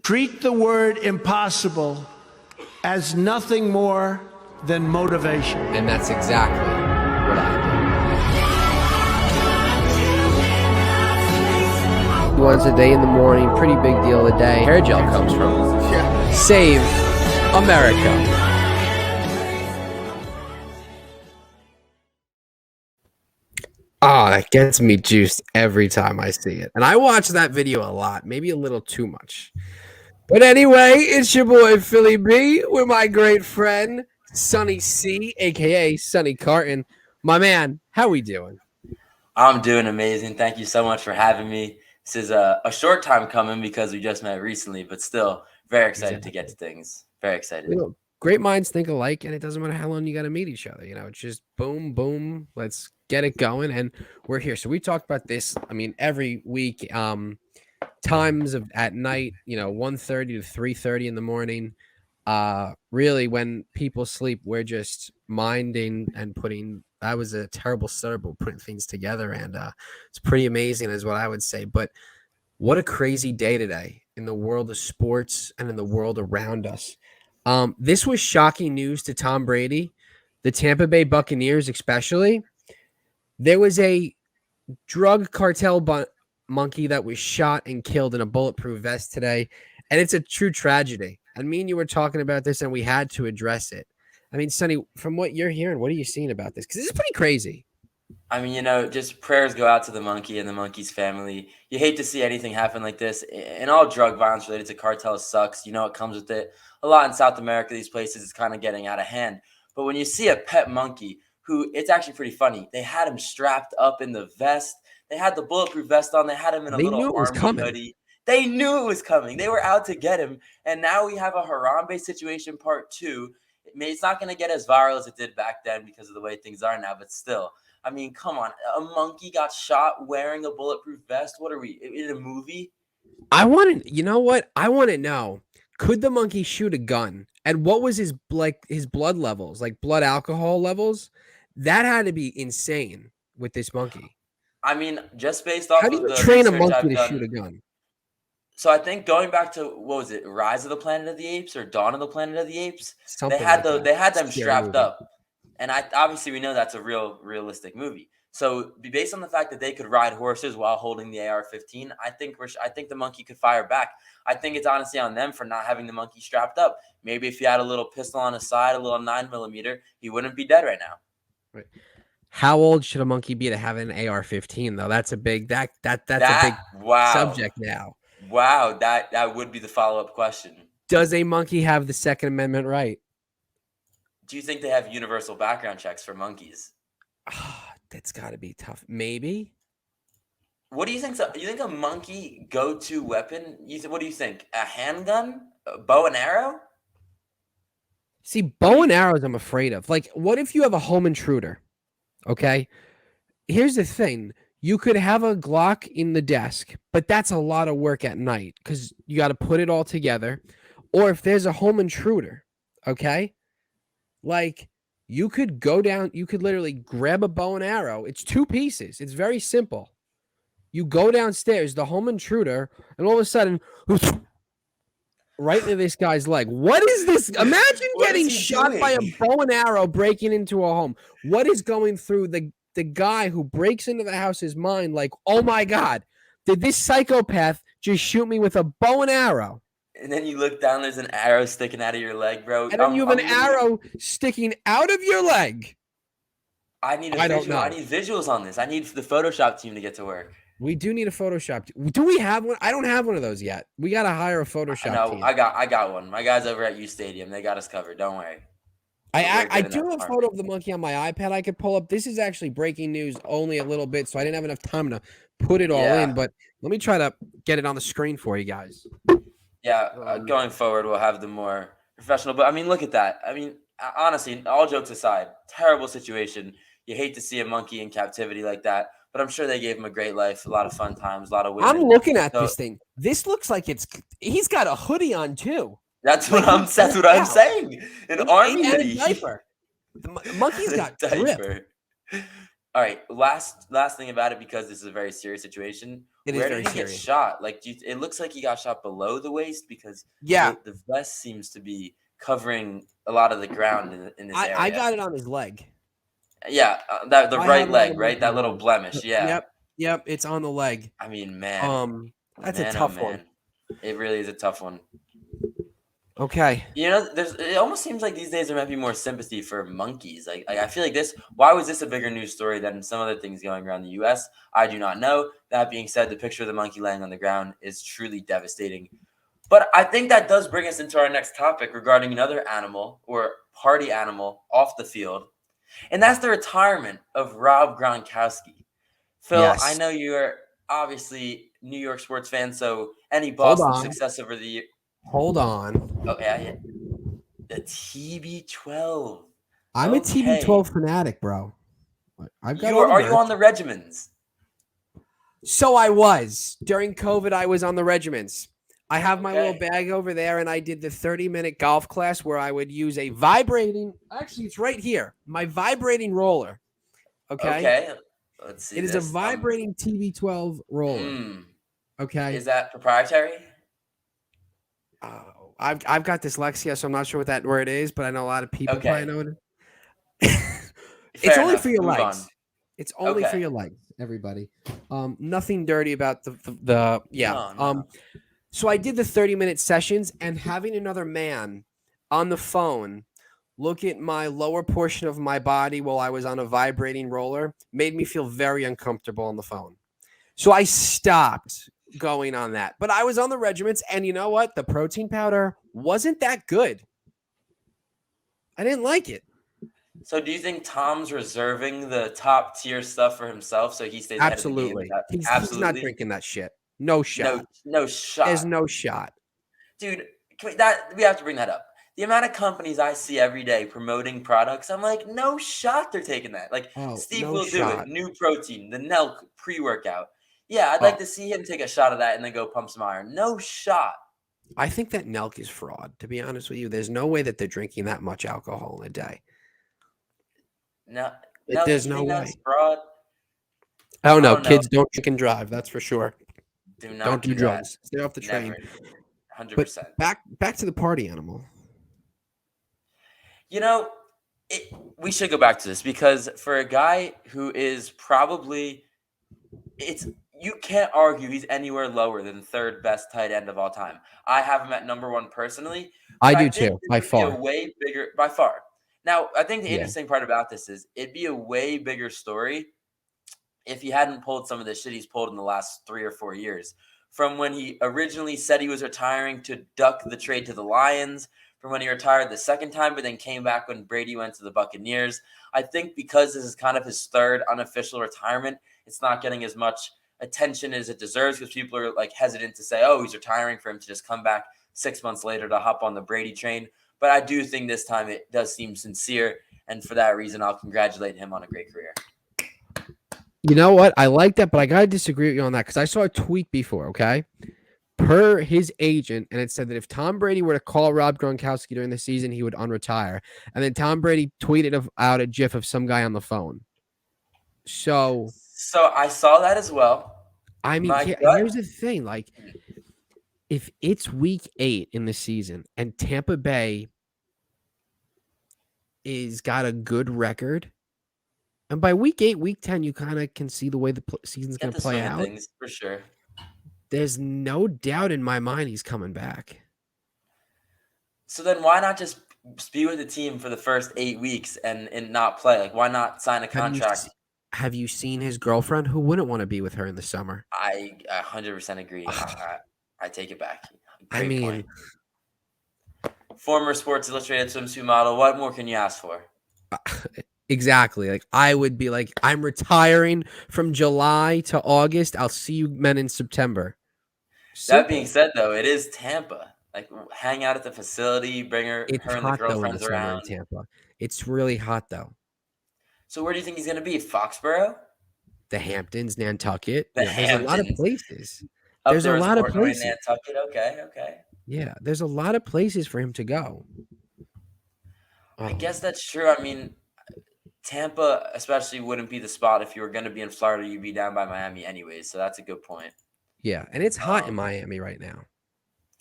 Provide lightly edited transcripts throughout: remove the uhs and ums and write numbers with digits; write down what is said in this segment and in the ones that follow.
treat the word impossible as nothing more than motivation. And that's exactly what I do. Once a day in the morning, pretty big deal a day. Hair gel comes from. Yeah. Save America. Oh, that gets me juiced every time I see it. And I watch that video a lot, maybe a little too much. But anyway, it's your boy Philly B with my great friend Sonny C, aka Sonny Carton. My man, how we doing? I'm doing amazing. Thank you so much for having me. This is a short time coming because we just met recently, but still very excited to get to things. Very excited. You know, great minds think alike, and it doesn't matter how long you got to meet each other. You know, it's just boom, boom. Let's get it going, and we're here. So we talk about this. I mean, every week. Times of at night, 1:30 to 3:30 in the morning. Really, when people sleep, we're just minding and putting. I was a terrible stutter, but putting things together, and it's pretty amazing, is what I would say. But what a crazy day today in the world of sports and in the world around us. This was shocking news to Tom Brady, the Tampa Bay Buccaneers, especially. There was a drug cartel monkey that was shot and killed in a bulletproof vest today, and it's a true tragedy. And me and you were talking about this, and we had to address it. I mean, Sonny, from what you're hearing, what are you seeing about this? Because this is pretty crazy. I mean, just prayers go out to the monkey and the monkey's family. You hate to see anything happen like this. And all drug violence related to cartels sucks. It comes with it. A lot in South America, these places, is kind of getting out of hand. But when you see a pet monkey, who, it's actually pretty funny. They had him strapped up in the vest. They had the bulletproof vest on. They had him in a little army hoodie. They knew it was coming. They were out to get him. And now we have a Harambe situation part 2. It's not going to get as viral as it did back then because of the way things are now, but still. I mean, come on. A monkey got shot wearing a bulletproof vest? What are we, in a movie? I want to know. Could the monkey shoot a gun? And what was his blood levels, like blood alcohol levels? That had to be insane with this monkey. I mean, just based off how do you train a monkey to shoot a gun? So I think going back to, what was it, Rise of the Planet of the Apes or Dawn of the Planet of the Apes? They had them strapped up. And obviously we know that's a realistic movie. So based on the fact that they could ride horses while holding the AR-15, I think the monkey could fire back. I think it's honestly on them for not having the monkey strapped up. Maybe if he had a little pistol on his side, a little 9mm, he wouldn't be dead right now. Right. How old should a monkey be to have an AR-15 though? That's a big that's a big subject now. Wow, that would be the follow-up question. Does a monkey have the Second Amendment right? Do you think they have universal background checks for monkeys? That's got to be tough. Maybe. What do you think? So, you think a monkey go-to weapon? What do you think? A handgun? A bow and arrow? See, bow and arrows I'm afraid of. Like, what if you have a home intruder? Okay? Here's the thing. You could have a Glock in the desk, but that's a lot of work at night because you got to put it all together. Or if there's a home intruder, okay? Like, you could go down, you could literally grab a bow and arrow. It's 2 pieces. It's very simple. You go downstairs, the home intruder, and all of a sudden, right into this guy's leg. What is this? Imagine getting shot by a bow and arrow breaking into a home. What is going through the guy who breaks into the house's mind? Like, oh my God, did this psychopath just shoot me with a bow and arrow? And then you look down, there's an arrow sticking out of your leg, bro. And then you have an arrow sticking out of your leg. I need visuals on this. I need the Photoshop team to get to work. We do need a Photoshop. Do we have one? I don't have one of those yet. We got to hire a Photoshop team. I got one. My guys over at U Stadium, they got us covered. Don't worry. I do have a photo of the monkey on my iPad I could pull up. This is actually breaking news only a little bit, so I didn't have enough time to put it all in. But let me try to get it on the screen for you guys. Yeah, going forward, we'll have the more professional. But, I mean, look at that. I mean, honestly, all jokes aside, terrible situation. You hate to see a monkey in captivity like that. But I'm sure they gave him a great life, a lot of fun times, a lot of women. I'm looking at this thing. This looks like he's got a hoodie on, too. That's what I'm saying. An army hoodie. And a diaper. The monkey's got drip. All right, last thing about it, because this is a very serious situation. It is Where very did he get serious. shot? Like, it looks like he got shot below the waist because Yeah, the vest seems to be covering a lot of the ground in this I area. got it on his leg. Yeah, that the I have right it on the leg, right? monkey's That little leg. blemish. Yeah. Yep, it's on the leg. I mean, man, That's a oh tough one. man, it really is a tough one. Okay. It almost seems like these days there might be more sympathy for monkeys. Like I feel like this. Why was this a bigger news story than some other things going around the U.S.? I do not know. That being said, the picture of the monkey laying on the ground is truly devastating. But I think that does bring us into our next topic regarding another animal or party animal off the field, and that's the retirement of Rob Gronkowski. Phil, I Yes. know you're obviously New York sports fan, so any Hold Boston on. success over the year. Hold on. Oh yeah, the TB12. I'm a Okay. TB12 fanatic, bro. I've got You all the are you merch. on the regimens? So I was. During COVID, I was on the regiments. I have my little Okay. bag over there, and I did the 30-minute golf class where I would use a vibrating, actually, it's right here, my vibrating roller. Okay. Okay. Let's see It is a this. vibrating TB12 roller. Mm, Okay. is that proprietary? I've got dyslexia, so I'm not sure what that word is, but I know a lot of people probably Okay. know it. It's Fair only enough. for your Move legs. on. It's only for Okay. your legs, everybody. Nothing dirty about the yeah. No. So I did the 30-minute sessions, and having another man on the phone look at my lower portion of my body while I was on a vibrating roller made me feel very uncomfortable on the phone. So I stopped going on that. But I was on the regiments, and you know what? The protein powder wasn't that good. I didn't like it. So do you think Tom's reserving the top tier stuff for himself so he stays ahead of the game? Absolutely. He's not Absolutely. drinking that shit. No shot. No shot. There's no shot. Dude, we have to bring that up. The amount of companies I see every day promoting products, I'm like, no shot they're taking that. Like Oh, Steve no will do it. shot. New protein, the Nelk pre-workout. Yeah, I'd Oh, like to see him take a shot of that and then go pump some iron. No shot. I think that Nelk is fraud, to be honest with you. There's no way that they're drinking that much alcohol in a day. No, There's you no think way. that's fraud? Oh, I no. don't know. Kids don't drink and drive. That's for sure. Do not Don't do that. drugs. Stay off the train. Never. But 100%. back to the party animal. You know, we should go back to this because for a guy who is probably you can't argue he's anywhere lower than third best tight end of all time. I have him at number one personally. I But do think too, this by would be a far. way bigger by far. Now, I think the Yeah. interesting part about this is it'd be a way bigger story if he hadn't pulled some of the shit he's pulled in the last 3 or 4 years. From when he originally said he was retiring to duck the trade to the Lions, from when he retired the second time, but then came back when Brady went to the Buccaneers. I think because this is kind of his third unofficial retirement, it's not getting as much attention as it deserves because people are like hesitant to say, oh, he's retiring for him to just come back 6 months later to hop on the Brady train. But I do think this time it does seem sincere. And for that reason, I'll congratulate him on a great career. You know what? I like that, but I got to disagree with you on that because I saw a tweet before, okay? Per his agent, and it said that if Tom Brady were to call Rob Gronkowski during the season, he would unretire. And then Tom Brady tweeted out a gif of some guy on the phone. So I saw that as well. I mean, here's the thing. Like, if it's week 8 in the season and Tampa Bay is got a good record, and by week 8, week 10, you kind of can see the way the season's going to play out. Things, for sure. There's no doubt in my mind he's coming back. So then why not just be with the team for the first 8 weeks and not play? Like, why not sign a contract? Have you seen his girlfriend? Who wouldn't want to be with her in the summer? I 100% agree. I take it back. Great point. Former Sports Illustrated swimsuit model. What more can you ask for? Exactly. Like, I would be like, I'm retiring from July to August. I'll see you men in September. Simple. That being said, though, it is Tampa. Like, hang out at the facility, bring her and the girlfriends around. In Tampa. It's really hot, though. So where do you think he's going to be? Foxborough? The Hamptons, Nantucket. Hamptons. There's a lot of places. There's a lot of places. Nantucket. Okay. Yeah, there's a lot of places for him to go. I guess that's true. I mean, Tampa especially wouldn't be the spot if you were going to be in Florida. You'd be down by Miami anyways. So that's a good point. Yeah, and it's hot in Um, Miami right now.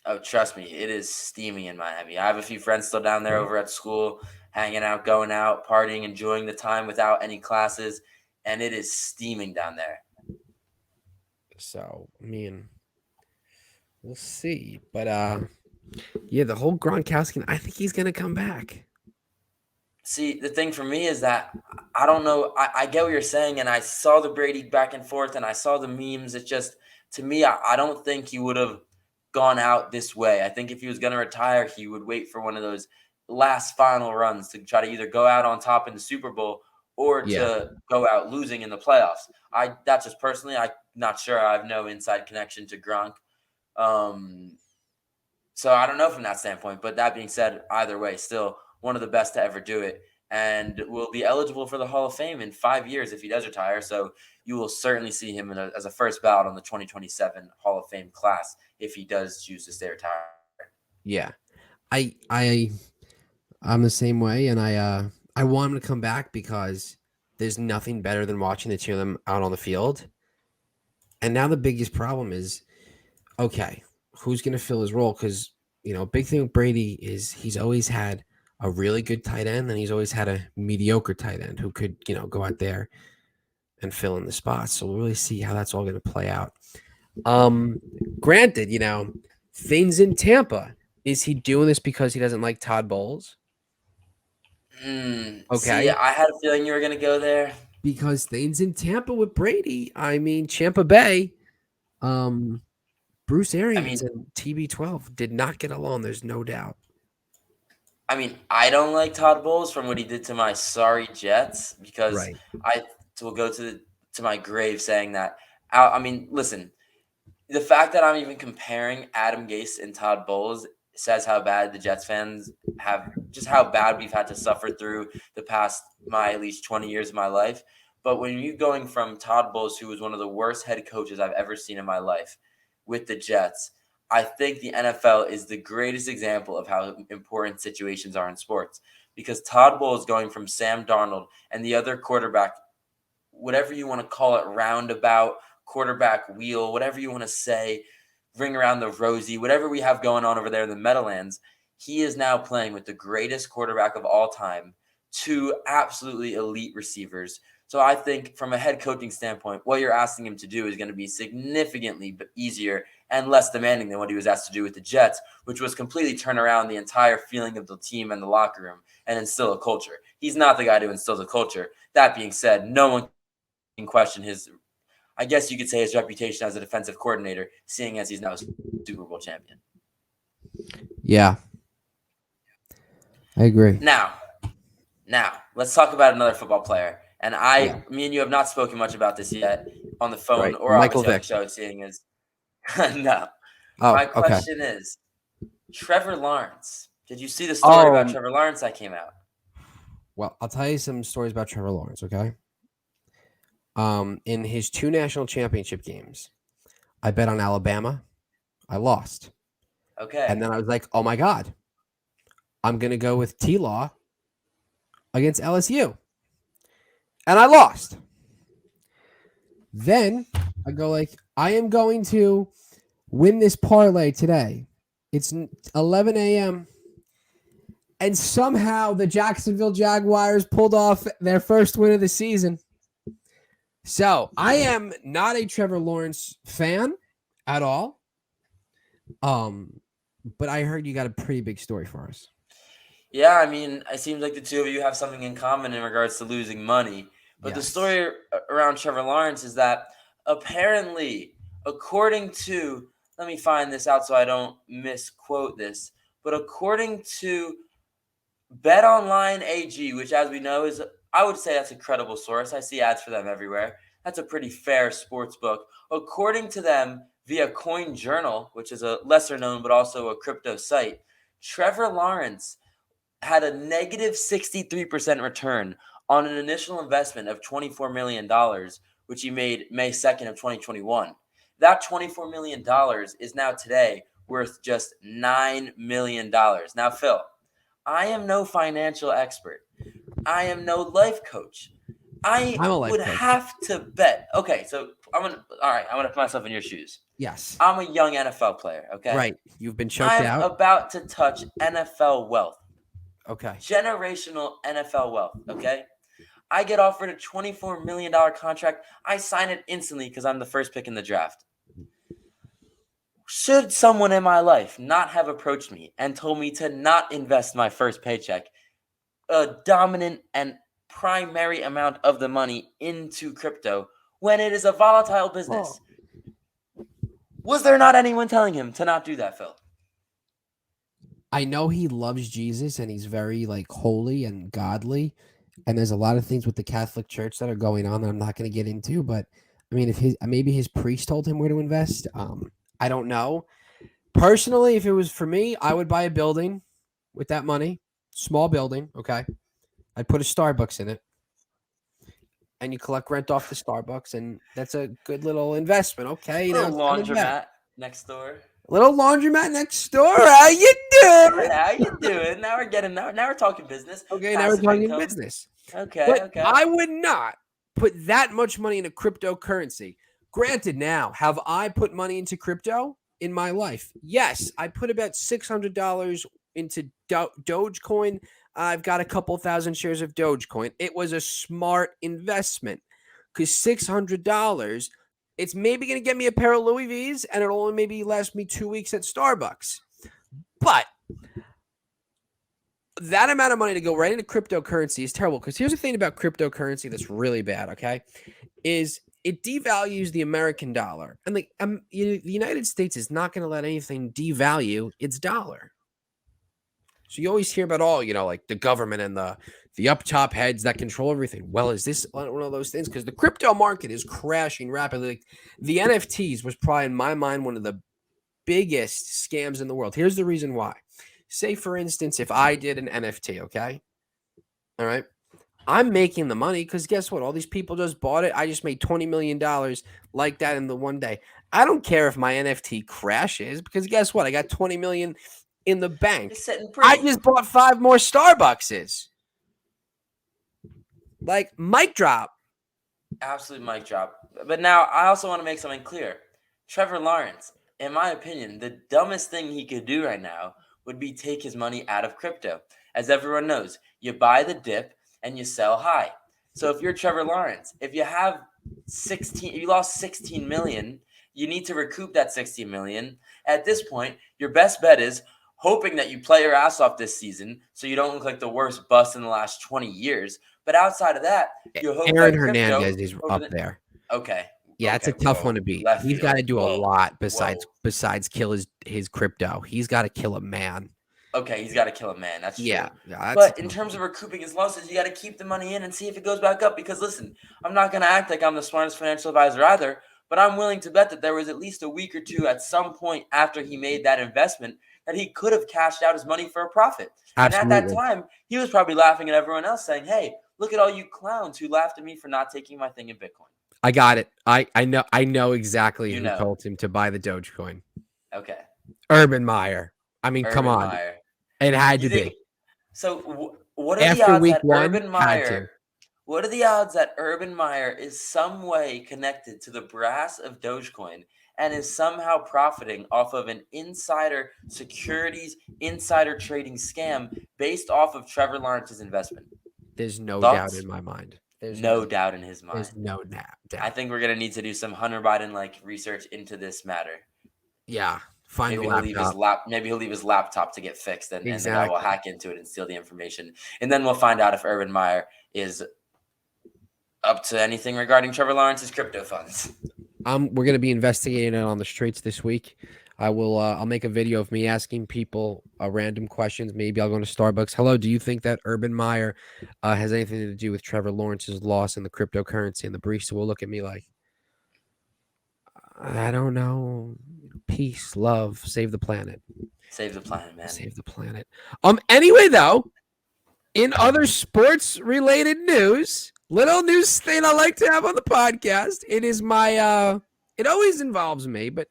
oh, trust me, it is steamy in Miami. I have a few friends still down there Yeah. over at school, hanging out, going out, partying, enjoying the time without any classes, and it is steaming down there. So, I mean, we'll see. But yeah, the whole Gronkowski, I think he's gonna come back. See, the thing for me is that I don't know. I get what you're saying, and I saw the Brady back and forth, and I saw the memes. It's just, to me, I don't think he would have gone out this way. I think if he was going to retire, he would wait for one of those last final runs to try to either go out on top in the Super Bowl or Yeah. to go out losing in the playoffs. That's just personally, I'm not sure. I have no inside connection to Gronk. Um, so I don't know from that standpoint. But that being said, either way, still one of the best to ever do it, and will be eligible for the Hall of Fame in 5 years if he does retire. So you will certainly see him as a first ballot on the 2027 Hall of Fame class if he does choose to stay retired. Yeah. I'm the same way, and I want him to come back because there's nothing better than watching the two of them out on the field. And now the biggest problem is, okay, who's going to fill his role? Because, big thing with Brady is he's always had a really good tight end, and he's always had a mediocre tight end who could, go out there and fill in the spots. So we'll really see how that's all going to play out. Granted, things in Tampa. Is he doing this because he doesn't like Todd Bowles? See, Okay. I had a feeling you were going to go there. Because things in Tampa with Brady, I mean, Tampa Bay, Bruce Arians and TB12 did not get along. There's no doubt. I don't like Todd Bowles from what he did to my sorry Jets, because Right. I will go to my grave saying that. Listen, the fact that I'm even comparing Adam Gase and Todd Bowles says how bad the Jets fans have, just how bad we've had to suffer through the past at least 20 years of my life. But when you're going from Todd Bowles, who was one of the worst head coaches I've ever seen in my life, with the Jets, I think the NFL is the greatest example of how important situations are in sports. Because Todd Bowles going from Sam Darnold and the other quarterback, whatever you want to call it, roundabout, quarterback wheel, whatever you want to say, ring around the rosy, whatever we have going on over there in the Meadowlands, he is now playing with the greatest quarterback of all time, two absolutely elite receivers. So I think from a head coaching standpoint, what you're asking him to do is going to be significantly easier and less demanding than what he was asked to do with the Jets, which was completely turn around the entire feeling of the team and the locker room and instill a culture. He's not the guy to instill the culture. That being said, no one can question his, I guess you could say, his reputation as a defensive coordinator, seeing as he's now a Super Bowl champion. Yeah. I agree. Now, let's talk about another football player. And me and you have not spoken much about this yet on the phone or Michael obviously on the Vick. show, seeing as no. Oh, My okay. question is, Trevor Lawrence. Did you see the story about Trevor Lawrence that came out? Well, I'll tell you some stories about Trevor Lawrence, okay? In his 2 national championship games, I bet on Alabama. I lost. Okay. And then I was like, oh my God, I'm going to go with T-Law against LSU. And I lost. Then I go like, I am going to win this parlay today. It's 11 a.m. And somehow the Jacksonville Jaguars pulled off their first win of the season. So I am not a Trevor Lawrence fan at all. But I heard you got a pretty big story for us. Yeah, it seems like the two of you have something in common in regards to losing money. But The story around Trevor Lawrence is that apparently, according to, let me find this out so I don't misquote this, but according to BetOnline AG, which as we know is, I would say that's a credible source. I see ads for them everywhere. That's a pretty fair sports book. According to them, via Coin Journal, which is a lesser known but also a crypto site, Trevor Lawrence had a negative 63% return on an initial investment of $24 million, which he made May 2nd of 2021. That $24 million is now today worth just $9 million. Now, Phil, I am no financial expert. I am no life coach. I would have to bet. Okay, so I'm gonna put myself in your shoes. Yes. I'm a young NFL player, okay? Right. You've been choked I'm out. about to touch NFL wealth, Okay. generational NFL wealth, okay? I get offered a $24 million contract. I sign it instantly because I'm the first pick in the draft. Should someone in my life not have approached me and told me to not invest my first paycheck, a dominant and primary amount of the money into crypto when it is a volatile business? Was there not anyone telling him to not do that, Phil? I know he loves Jesus and he's very like holy and godly. And there's a lot of things with the Catholic Church that are going on that I'm not going to get into. But I mean, if maybe his priest told him where to invest, I don't know. Personally, if it was for me, I would buy a building with that money, small building. Okay, I'd put a Starbucks in it, and you collect rent off the Starbucks, and that's a good little investment. Okay, Little it's coming back. laundromat next door. Little laundromat next door. How you doing? How you doing? Now we're talking business. Okay, now we're Passive talking income. business. Okay, But okay. I would not put that much money into cryptocurrency. Granted, now, have I put money into crypto in my life? Yes, I put about $600 into Dogecoin. I've got a couple thousand shares of Dogecoin. It was a smart investment because $600, it's maybe going to get me a pair of Louis V's and it'll only maybe last me 2 weeks at Starbucks. But that amount of money to go right into cryptocurrency is terrible because here's the thing about cryptocurrency that's really bad, okay, is it devalues the American dollar. And the United States is not going to let anything devalue its dollar. So you always hear about like the government and the up top heads that control everything. Well, is this one of those things? Because the crypto market is crashing rapidly. Like, the NFTs was probably, in my mind, one of the biggest scams in the world. Here's the reason why. Say, for instance, if I did an NFT, okay? All right. I'm making the money because guess what? All these people just bought it. I just made $20 million like that in the one day. I don't care if my NFT crashes because guess what? I got 20 million in the bank. It's sitting pretty. I just bought 5 more Starbuckses. Like, mic drop. Absolute mic drop. But now I also want to make something clear. Trevor Lawrence, in my opinion, the dumbest thing he could do right now would be take his money out of crypto. As everyone knows, you buy the dip and you sell high. So if you're Trevor Lawrence, if you lost 16 million, you need to recoup that 16 million. At this point, your best bet is hoping that you play your ass off this season so you don't look like the worst bust in the last 20 years. But outside of that, you hope Aaron that Hernandez is up there. Okay. Yeah, it's a tough one to beat. He's got to do a lot besides kill his crypto. He's got to kill a man. Okay, he's got to kill a man. That's true. Yeah, but in terms of recouping his losses, you got to keep the money in and see if it goes back up. Because listen, I'm not going to act like I'm the smartest financial advisor either, but I'm willing to bet that there was at least a week or two at some point after he made that investment that he could have cashed out his money for a profit. Absolutely. And at that time, he was probably laughing at everyone else saying, hey, look at all you clowns who laughed at me for not taking my thing in Bitcoin. I got it. I know exactly who told him to buy the Dogecoin. Okay. Urban Meyer. I mean, come on. Meyer. It had to be. So what are the odds that Urban Meyer? What are the odds that Urban Meyer is some way connected to the brass of Dogecoin and is somehow profiting off of an insider securities, insider trading scam based off of Trevor Lawrence's investment? There's no doubt in my mind. There's no doubt in his mind. There's no doubt. I think we're gonna need to do some Hunter Biden research into this matter. Yeah. Maybe he'll leave his laptop to get fixed, and the guy will hack into it and steal the information. And then we'll find out if Urban Meyer is up to anything regarding Trevor Lawrence's crypto funds. We're going to be investigating it on the streets this week. I'll make a video of me asking people random questions. Maybe I'll go to Starbucks. Hello, do you think that Urban Meyer has anything to do with Trevor Lawrence's loss in the cryptocurrency? And the barista will look at me like, I don't know. Peace, love, save the planet. Save the planet, man. Save the planet. Anyway, though, in other sports-related news, little news thing I like to have on the podcast. It is my it always involves me, but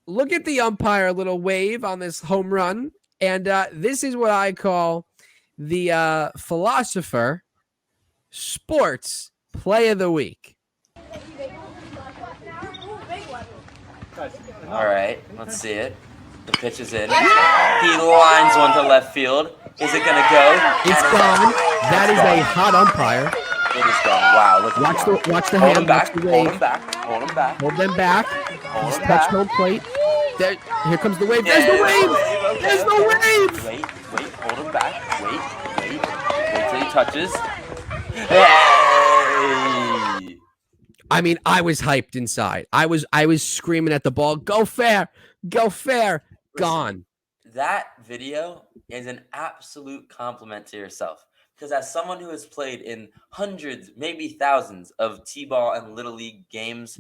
look at the umpire little wave on this home run. And this is what I call the philosopher sports play of the week. All right, let's see it. The pitch is in. He lines one to left field. Is it gonna go? It's gone. That is a hot umpire. It is gone. Wow, look at Watch the hold hand. him back. Watch the Hold wave. him back. Hold him back. Hold them back. Hold He's him touched back. home plate. There, here comes the wave. Yeah, There's the wave. okay, There's the okay. wave. Wait, hold him back. Wait till he touches. Hey! I mean, I was hyped inside. I was screaming at the ball. Go fair. Go fair. Gone. That video is an absolute compliment to yourself. Because as someone who has played in hundreds, maybe thousands of T-ball and Little League games,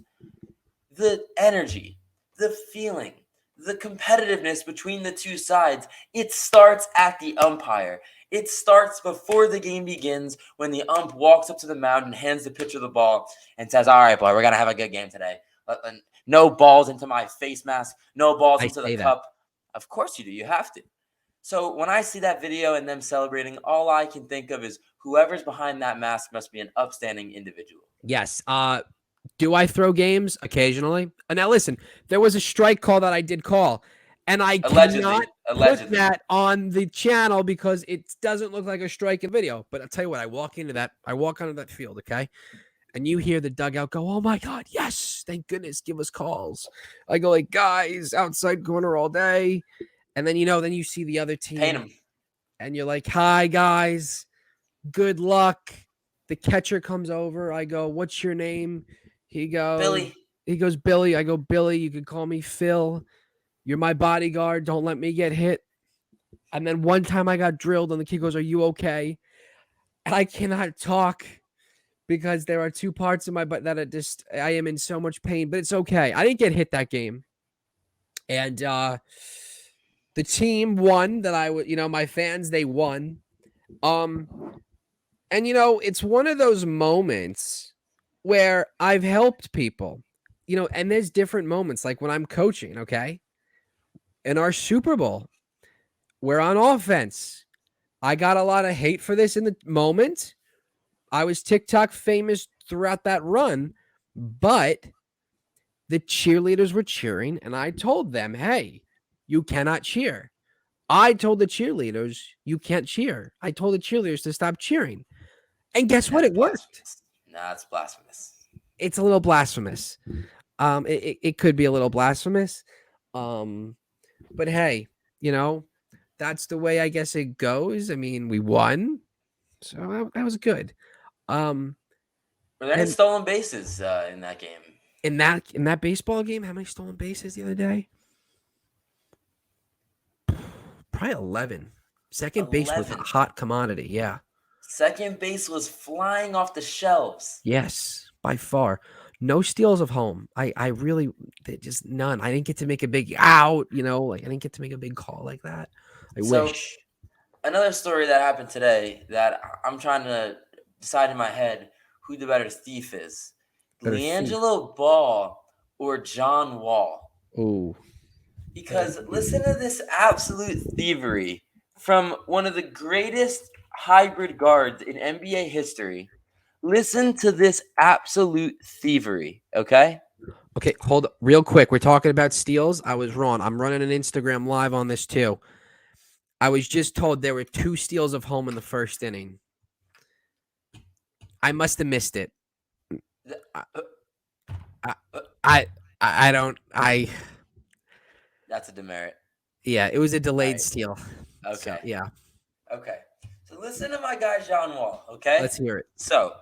the energy, the feeling, the competitiveness between the two sides, it starts at the umpire. It starts before the game begins when the ump walks up to the mound and hands the pitcher the ball and says, all right, boy, we're going to have a good game today. No balls into my face mask. No balls into the cup. Of course you do. You have to. So when I see that video and them celebrating, all I can think of is whoever's behind that mask must be an upstanding individual. Yes. Do I throw games? Occasionally. Now listen, there was a strike call that I did call, and I cannot put that on the channel because it doesn't look like a strike in video. But I'll tell you what, I walk onto that field, okay? And you hear the dugout go, oh my God, yes, thank goodness, give us calls. I go like, guys, outside corner all day. And then, then you see the other team. Paint them. And you're like, hi, guys, good luck. The catcher comes over. I go, what's your name? He goes, Billy. He goes, Billy. I go, Billy, you can call me Phil. You're my bodyguard. Don't let me get hit. And then one time I got drilled and the kid goes, are you okay? And I cannot talk because there are two parts of my butt that I am in so much pain, but it's okay. I didn't get hit that game. And the team won that my fans, they won. And it's one of those moments where I've helped people, and there's different moments like when I'm coaching, okay? In our Super Bowl, we're on offense. I got a lot of hate for this in the moment. I was TikTok famous throughout that run, but the cheerleaders were cheering, and I told them, hey, you cannot cheer. I told the cheerleaders, you can't cheer. I told the cheerleaders to stop cheering. And guess what? It worked. Nah, it's blasphemous. It's a little blasphemous. It could be a little blasphemous. But hey, that's the way I guess it goes. I mean, we won. So that was good. Were there any stolen bases in that game? In that baseball game, how many stolen bases the other day? Probably 11. Second base was a hot commodity. Yeah. Second base was flying off the shelves. Yes, by far. No steals of home. I really just none. I didn't get to make a big out, I didn't get to make a big call like that. I wish. Another story that happened today that I'm trying to decide in my head who the better thief is. LiAngelo Ball or John Wall. Ooh. Because listen to this absolute thievery from one of the greatest hybrid guards in NBA history. Listen to this absolute thievery, okay? Okay, hold up. Real quick. We're talking about steals. I was wrong. I'm running an Instagram live on this too. I was just told there were 2 steals of home in the first inning. I must have missed it. That's a demerit. Yeah, it was a delayed steal. Okay. So, yeah. Okay. So listen to my guy, John Wall, okay? Let's hear it. So,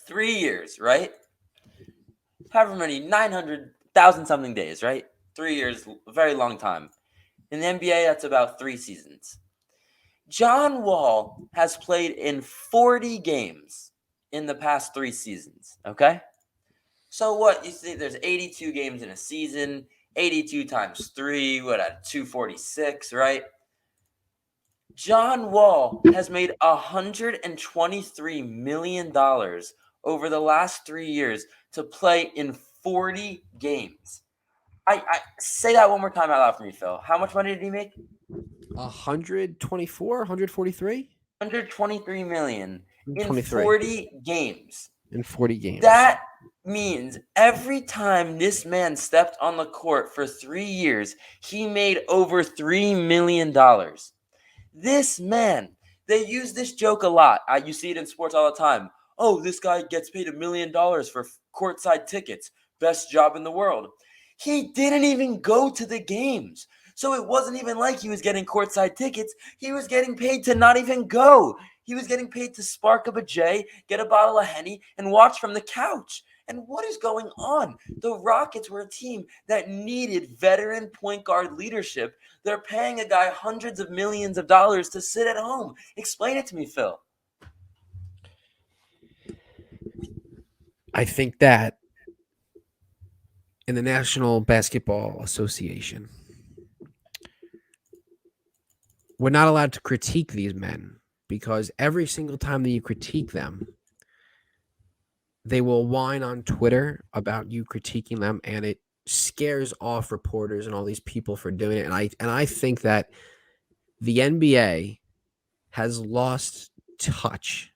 3 years, right? However many, 900,000 something days, right? 3 years, a very long time. In the NBA, that's about 3 seasons. John Wall has played in 40 games in the past 3 seasons, okay? So what? You think there's 82 games in a season, 82 times 3, 246, right? John Wall has made $123 million over the last 3 years to play in 40 games. I say that one more time out loud for me, Phil. How much money did he make? 124, 143? 123 million in 40 games. In 40 games. That means every time this man stepped on the court for 3 years, he made over $3 million. This man, they use this joke a lot. You see it in sports all the time. Oh, this guy gets paid $1 million for courtside tickets. Best job in the world. He didn't even go to the games. So it wasn't even like he was getting courtside tickets. He was getting paid to not even go. He was getting paid to spark up a J, get a bottle of Henny, and watch from the couch. And what is going on? The Rockets were a team that needed veteran point guard leadership. They're paying a guy hundreds of millions of dollars to sit at home. Explain it to me, Phil. I think that in the National Basketball Association, we're not allowed to critique these men because every single time that you critique them, they will whine on Twitter about you critiquing them, and it scares off reporters and all these people for doing it. And I think that the NBA has lost touch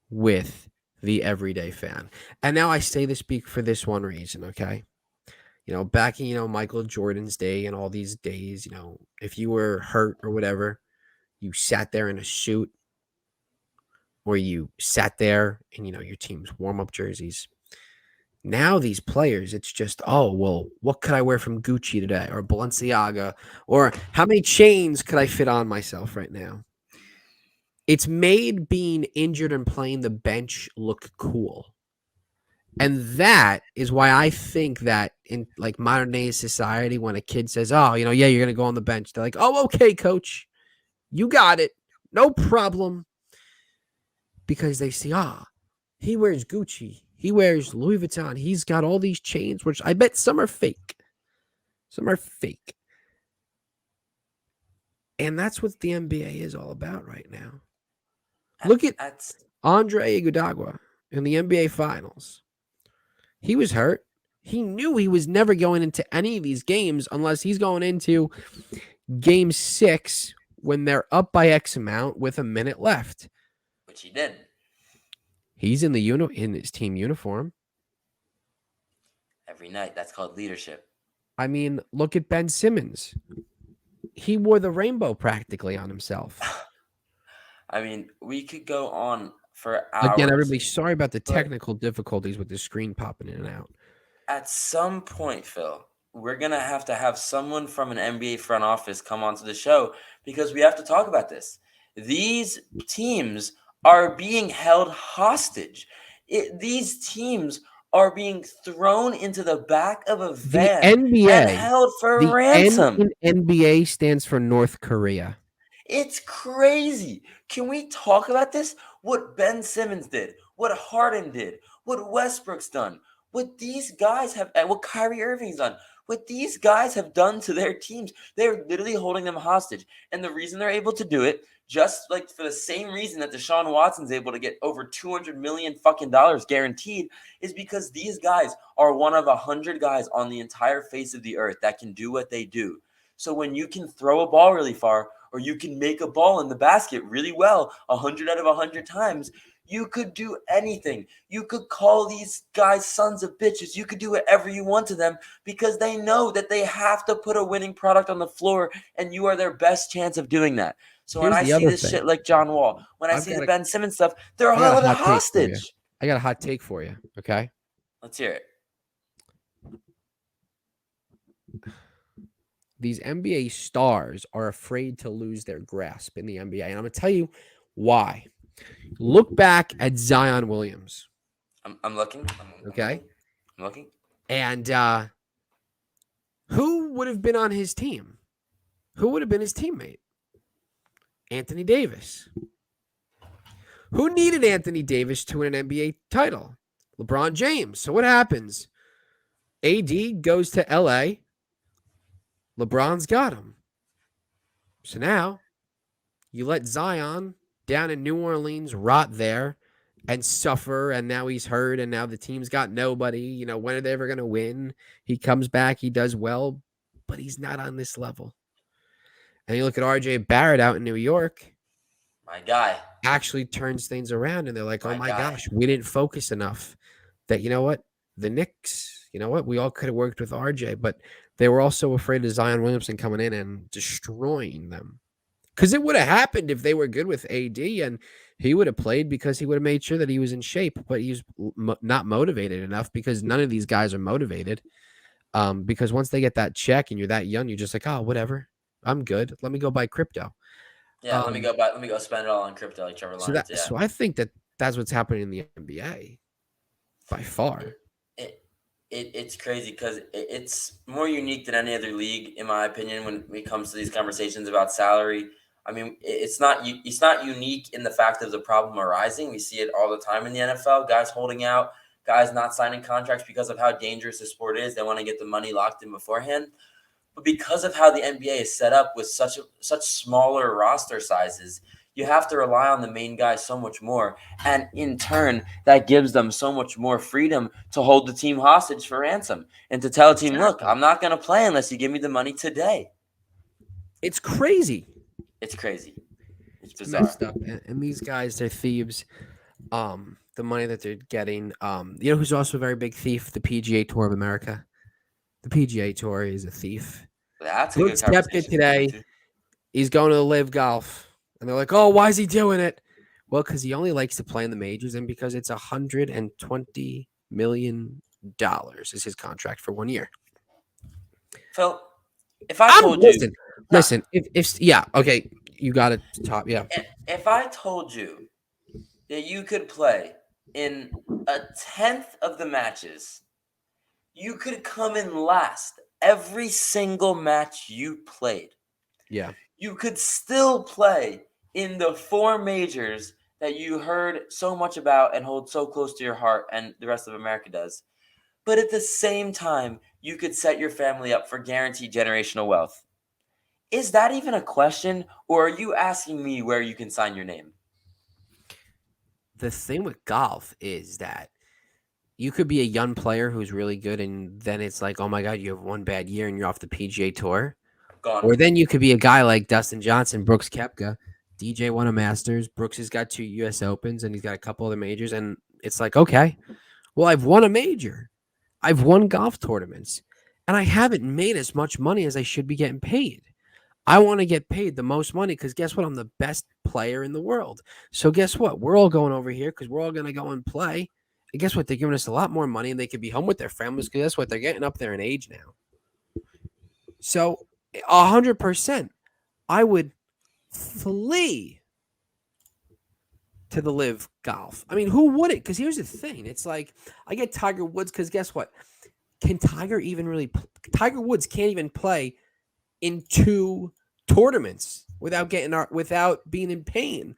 with the everyday fan. And now I say this for this one reason, okay? Back in, Michael Jordan's day and all these days, if you were hurt or whatever, you sat there in a suit or you sat there in, your team's warm-up jerseys. Now these players, it's just, oh, well, what could I wear from Gucci today or Balenciaga, or how many chains could I fit on myself right now? It's made being injured and playing the bench look cool. And that is why I think that in like modern day society, when a kid says, oh, yeah, you're going to go on the bench, they're like, oh, okay, coach, you got it. No problem. Because they see, he wears Gucci. He wears Louis Vuitton. He's got all these chains, which I bet some are fake. Some are fake. And that's what the NBA is all about right now. Look at Andre Iguodala in the NBA Finals. He was hurt. He knew he was never going into any of these games unless he's going into Game 6 when they're up by X amount with a minute left. Which he didn't. He's in his team uniform. Every night. That's called leadership. I mean, look at Ben Simmons. He wore the rainbow practically on himself. I mean, we could go on for hours. Again, everybody, sorry about the technical difficulties with the screen popping in and out. At some point, Phil, we're going to have someone from an NBA front office come onto the show because we have to talk about this. These teams are being held hostage. These teams are being thrown into the back of a van NBA, and held for ransom. The NBA stands for North Korea. It's crazy. Can we talk about this? What Ben Simmons did, what Harden did, what Westbrook's done, what these guys have, and what Kyrie Irving's done, what these guys have done to their teams. They're literally holding them hostage. And the reason they're able to do it, just like for the same reason that Deshaun Watson's able to get over $200 million fucking dollars guaranteed, is because these guys are one of 100 guys on the entire face of the earth that can do what they do. So when you can throw a ball really far, or you can make a ball in the basket really well 100 out of 100 times, you could do anything. You could call these guys sons of bitches. You could do whatever you want to them because they know that they have to put a winning product on the floor, and you are their best chance of doing that. So when I see this shit like John Wall, when I see the Ben Simmons stuff, they're held hostage. I got a hot take for you, okay? Let's hear it. These NBA stars are afraid to lose their grasp in the NBA. And I'm going to tell you why. Look back at Zion Williams. I'm looking. Okay? I'm looking. And who would have been on his team? Who would have been his teammate? Anthony Davis. Who needed Anthony Davis to win an NBA title? LeBron James. So what happens? AD goes to LA. LeBron's got him. So now you let Zion down in New Orleans rot there and suffer, and now he's hurt, and now the team's got nobody. When are they ever going to win? He comes back, he does well, but he's not on this level. And you look at RJ Barrett out in New York. My guy. Actually turns things around, and they're like, oh my gosh, we didn't focus enough. that, you know what, the Knicks, you know what, we all could have worked with RJ, but they were also afraid of Zion Williamson coming in and destroying them. Because it would have happened if they were good with AD and he would have played because he would have made sure that he was in shape, but he's not motivated enough because none of these guys are motivated. Because once they get that check and you're that young, you're just like, oh, whatever, I'm good. Let me go buy crypto. Yeah, let me go spend it all on crypto like Trevor Lawrence. Yeah. So I think that that's what's happening in the NBA by far. It's crazy because it's more unique than any other league, in my opinion, when it comes to these conversations about salary. I mean, it's not unique in the fact of the problem arising. We see it all the time in the NFL. Guys holding out, guys not signing contracts because of how dangerous the sport is. They want to get the money locked in beforehand. But because of how the NBA is set up with such smaller roster sizes, you have to rely on the main guy so much more. And in turn, that gives them so much more freedom to hold the team hostage for ransom and to tell a team, look, I'm not going to play unless you give me the money today. It's crazy. It's crazy. It's bizarre. Messed up. And these guys, they're thieves. The money that they're getting. You know who's also a very big thief? The PGA Tour of America. The PGA Tour is a thief. That's a Brooks good conversation. Koepka today, he's going to the LIV Golf. And they're like, oh, why is he doing it? Well, because he only likes to play in the majors and because it's $120 million is his contract for 1 year. Phil, if I told you... Listen, if yeah, okay, you got it top, yeah. If I told you that you could play in 1/10 of the matches, you could come in last every single match you played. Yeah. You could still play in the 4 majors that you heard so much about and hold so close to your heart, and the rest of America does. But at the same time, you could set your family up for guaranteed generational wealth. Is that even a question, or are you asking me where you can sign your name? The thing with golf is that you could be a young player who's really good, and then it's like, oh my God, you have one bad year and you're off the PGA Tour. Gone. Or then you could be a guy like Dustin Johnson, Brooks Koepka. DJ won a Masters. Brooks has got 2 U.S. Opens, and he's got a couple other majors. And it's like, okay, well, I've won a major. I've won golf tournaments, and I haven't made as much money as I should be getting paid. I want to get paid the most money because guess what? I'm the best player in the world. So guess what? We're all going over here because we're all going to go and play. And guess what? They're giving us a lot more money, and they could be home with their families because guess what? They're getting up there in age now. So 100%, I would flee to the LIV Golf. I mean, who wouldn't? Because here's the thing. It's like, I get Tiger Woods because guess what? Can Tiger even really – Tiger Woods can't even play in 2 tournaments without being in pain.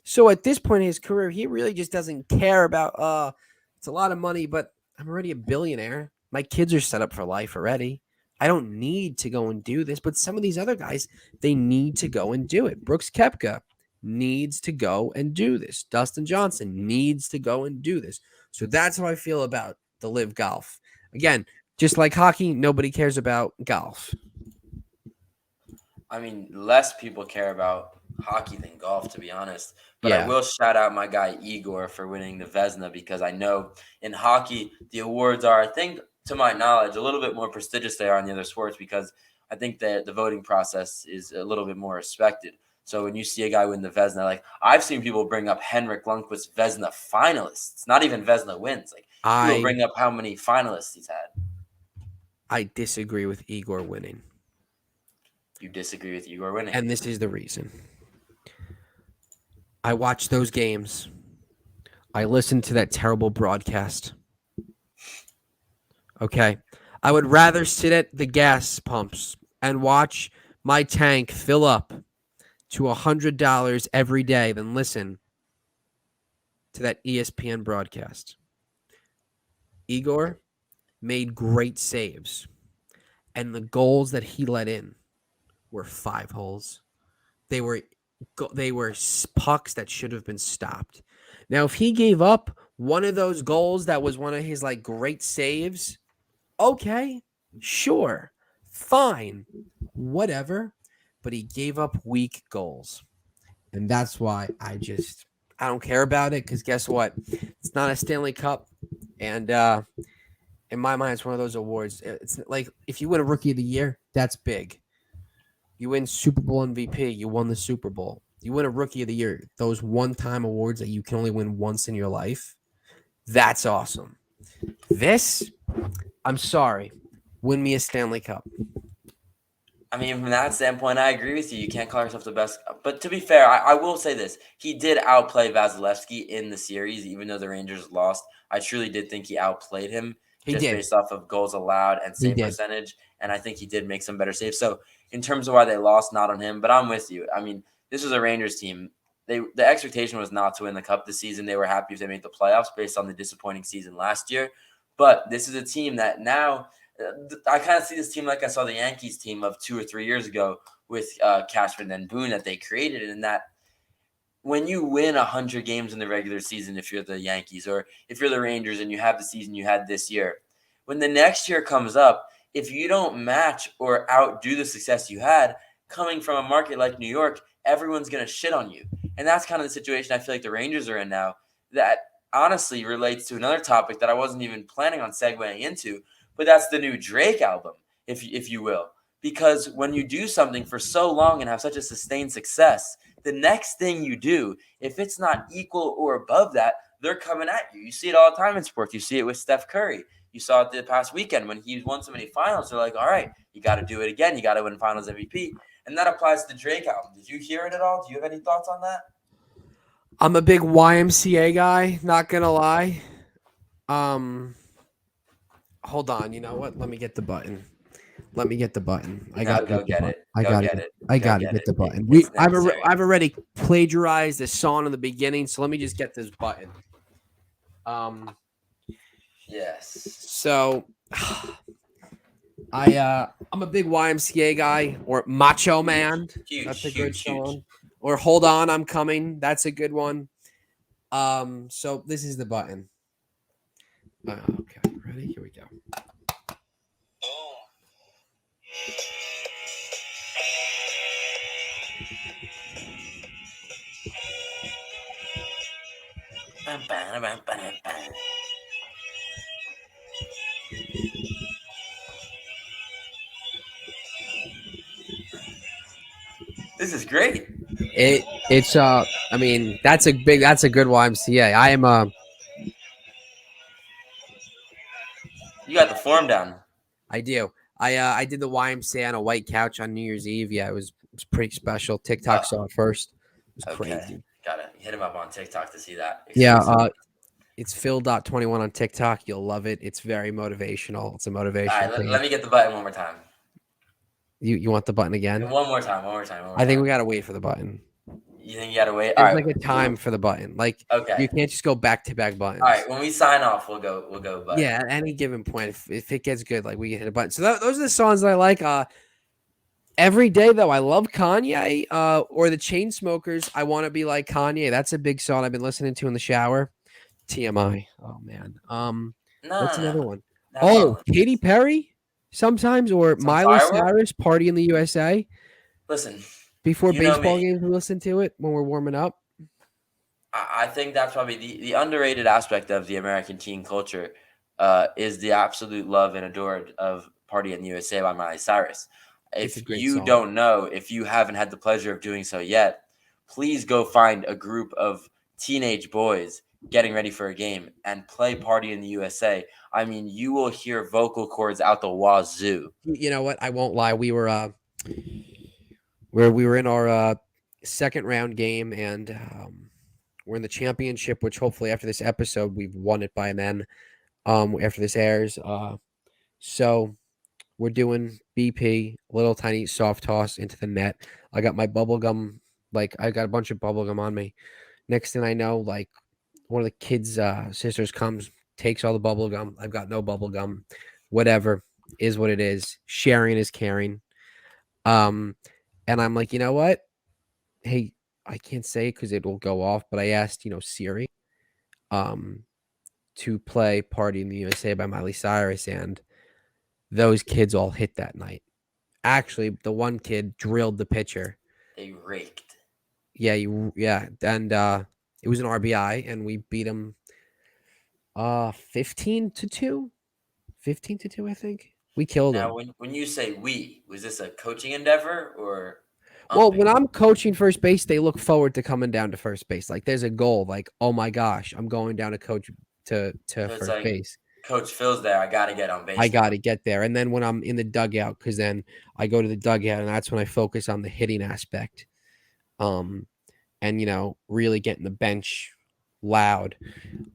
So at this point in his career, he really just doesn't care about, it's a lot of money, but I'm already a billionaire. My kids are set up for life already. I don't need to go and do this. But some of these other guys, they need to go and do it. Brooks Koepka needs to go and do this. Dustin Johnson needs to go and do this. So that's how I feel about the LIV Golf. Again, just like hockey, nobody cares about golf. I mean, less people care about hockey than golf, to be honest. But Yeah. I will shout out my guy Igor for winning the Vezina because I know in hockey, the awards are, I think, to my knowledge, a little bit more prestigious they are in the other sports because I think that the voting process is a little bit more respected. So when you see a guy win the Vezina, like I've seen people bring up Henrik Lundqvist's Vezina finalists. It's not even Vezina wins. Like people bring up how many finalists he's had. I disagree with Igor winning. You disagree with Igor winning. And this is the reason. I watched those games. I listened to that terrible broadcast. Okay. I would rather sit at the gas pumps and watch my tank fill up to $100 every day than listen to that ESPN broadcast. Igor made great saves, and the goals that he let in were 5 holes. They were pucks that should have been stopped. Now, if he gave up one of those goals that was one of his like great saves, okay, sure, fine, whatever. But he gave up weak goals. And that's why I don't care about it because guess what? It's not a Stanley Cup. And in my mind, it's one of those awards. It's like if you win a Rookie of the Year, that's big. You win Super Bowl MVP, you won the Super Bowl. You win a Rookie of the Year, those one-time awards that you can only win once in your life, that's awesome. This, I'm sorry, win me a Stanley Cup. I mean, from that standpoint, I agree with you. You can't call yourself the best. But to be fair, I will say this. He did outplay Vasilevsky in the series, even though the Rangers lost. I truly did think he outplayed him He just did. based off of goals allowed and He save did. percentage. And I think he did make some better saves. So in terms of why they lost, not on him. But I'm with you. I mean, this was a Rangers team. The expectation was not to win the Cup this season. They were happy if they made the playoffs based on the disappointing season last year. But this is a team that now – I kind of see this team like I saw the Yankees team of 2 or 3 years ago with Cashman and Boone that they created, and that when you win 100 games in the regular season, if you're the Yankees or if you're the Rangers and you have the season you had this year, when the next year comes up, if you don't match or outdo the success you had coming from a market like New York, everyone's going to shit on you. And that's kind of the situation I feel like the Rangers are in now. That honestly relates to another topic that I wasn't even planning on segueing into, but that's the new Drake album, if you will. Because when you do something for so long and have such a sustained success, the next thing you do, if it's not equal or above that, they're coming at you. You see it all the time in sports. You see it with Steph Curry. You saw it the past weekend when he won so many finals. They're like, all right, you got to do it again. You got to win finals MVP. And that applies to the Drake album. Did you hear it at all? Do you have any thoughts on that? I'm a big YMCA guy, not going to lie. Hold on. You know what? Let me get the button. I got to go get it. I got to get it. I got to get the button. I've already plagiarized the song in the beginning, so let me just get this button. Yes. So I'm a big YMCA guy, or Macho Man. Huge, That's a good huge. song. Or Hold On, I'm Coming. That's a good one. So this is the button. Okay, ready? Here we go. This is great. It's I mean, that's a good YMCA. I am You got the form down. I do. I did the YMCA on a white couch on New Year's Eve. Yeah, it was pretty special. TikTok saw it first. It was crazy. Got it. Hit him up on TikTok to see that. Yeah, it's Phil.21 on TikTok. You'll love it. It's very motivational. It's a motivational All right, let me get the button one more time. You want the button again? One more time. I think we gotta wait for the button. You think you gotta wait? There's like a time for the button. Like, okay, you can't just go back-to-back buttons. All right, when we sign off, we'll go button. Yeah, at any given point, if it gets good, like we can hit a button. So those are the songs that I like. Every day though, I love Kanye. Or the Chainsmokers. I want to be like Kanye. That's a big song I've been listening to in the shower. TMI. Oh man. What's another one? Katy Perry. Sometimes, or Miley Cyrus, Party in the USA. Listen, before baseball games, we listen to it when we're warming up. I think that's probably the underrated aspect of the American teen culture is the absolute love and adored of Party in the USA by Miley Cyrus. If you don't know, if you haven't had the pleasure of doing so yet, please go find a group of teenage boys getting ready for a game and play Party in the USA. I mean, you will hear vocal cords out the wazoo. You know what? I won't lie. We were in our second round game, and we're in the championship, which hopefully after this episode we've won it by then. After this airs, so we're doing BP, little tiny soft toss into the net. I got my bubble gum, like I got a bunch of bubble gum on me. Next thing I know, like one of the kids' sisters comes, takes all the bubble gum. I've got no bubble gum. Whatever is what it is. Sharing is caring. And I'm like, you know what? Hey, I can't say it because it will go off, but I asked, Siri, to play Party in the USA by Miley Cyrus, and those kids all hit that night. Actually, the one kid drilled the pitcher. They raked. Yeah, and it was an RBI, and we beat him 15-2. 15-2, I think. We killed Now, them. when you say we, was this a coaching endeavor or Well, umping? when I'm coaching first base, they look forward to coming down to first base. Like there's a goal, like, oh my gosh, I'm going down to coach to So it's first like, base. Coach Phil's there. I got to get on I base now. got to get there. And then when I'm in the dugout, because then I go to the dugout and that's when I focus on the hitting aspect. And really getting the bench loud.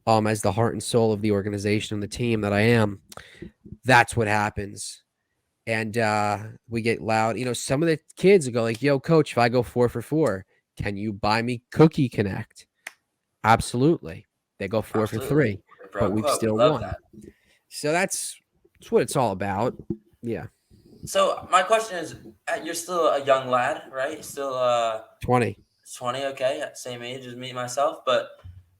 As the heart and soul of the organization and the team that I am. That's what happens. And we get loud. Some of the kids go like, yo, coach, if I go 4 for 4, can you buy me Cookie Connect? Absolutely. They go 4 for 3, but we've Quote. We still love won. that. So that's what it's all about. Yeah. So my question is, you're still a young lad, right? Still 20. 20, okay, same age as me myself. But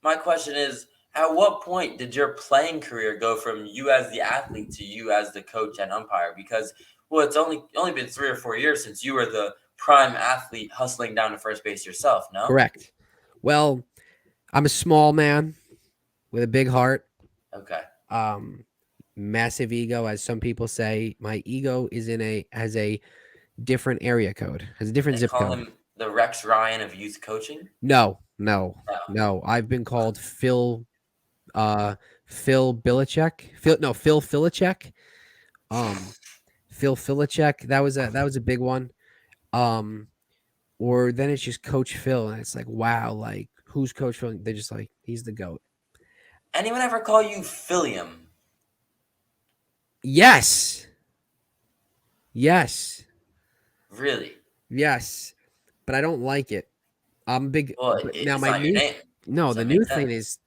my question is, at what point did your playing career go from you as the athlete to you as the coach and umpire? Because it's only been 3 or 4 years since you were the prime athlete hustling down to first base yourself. No, Correct. Well, I'm a small man with a big heart. Okay. Massive ego, as some people say. My ego has a different area code, has a different They zip call code. him the Rex Ryan of youth coaching. No. No. I've been called Phil Belichick. Phil Fillichek. Phil Fillichek. That was a big one. Or then it's just Coach Phil, and it's like, wow, like who's Coach Phil? They're just like, he's the GOAT. Anyone ever call you Philliam? Yes. Really? Yes. But I don't like it. I'm big. Well, Now it's my not your new name. no, Does the that new make thing sense?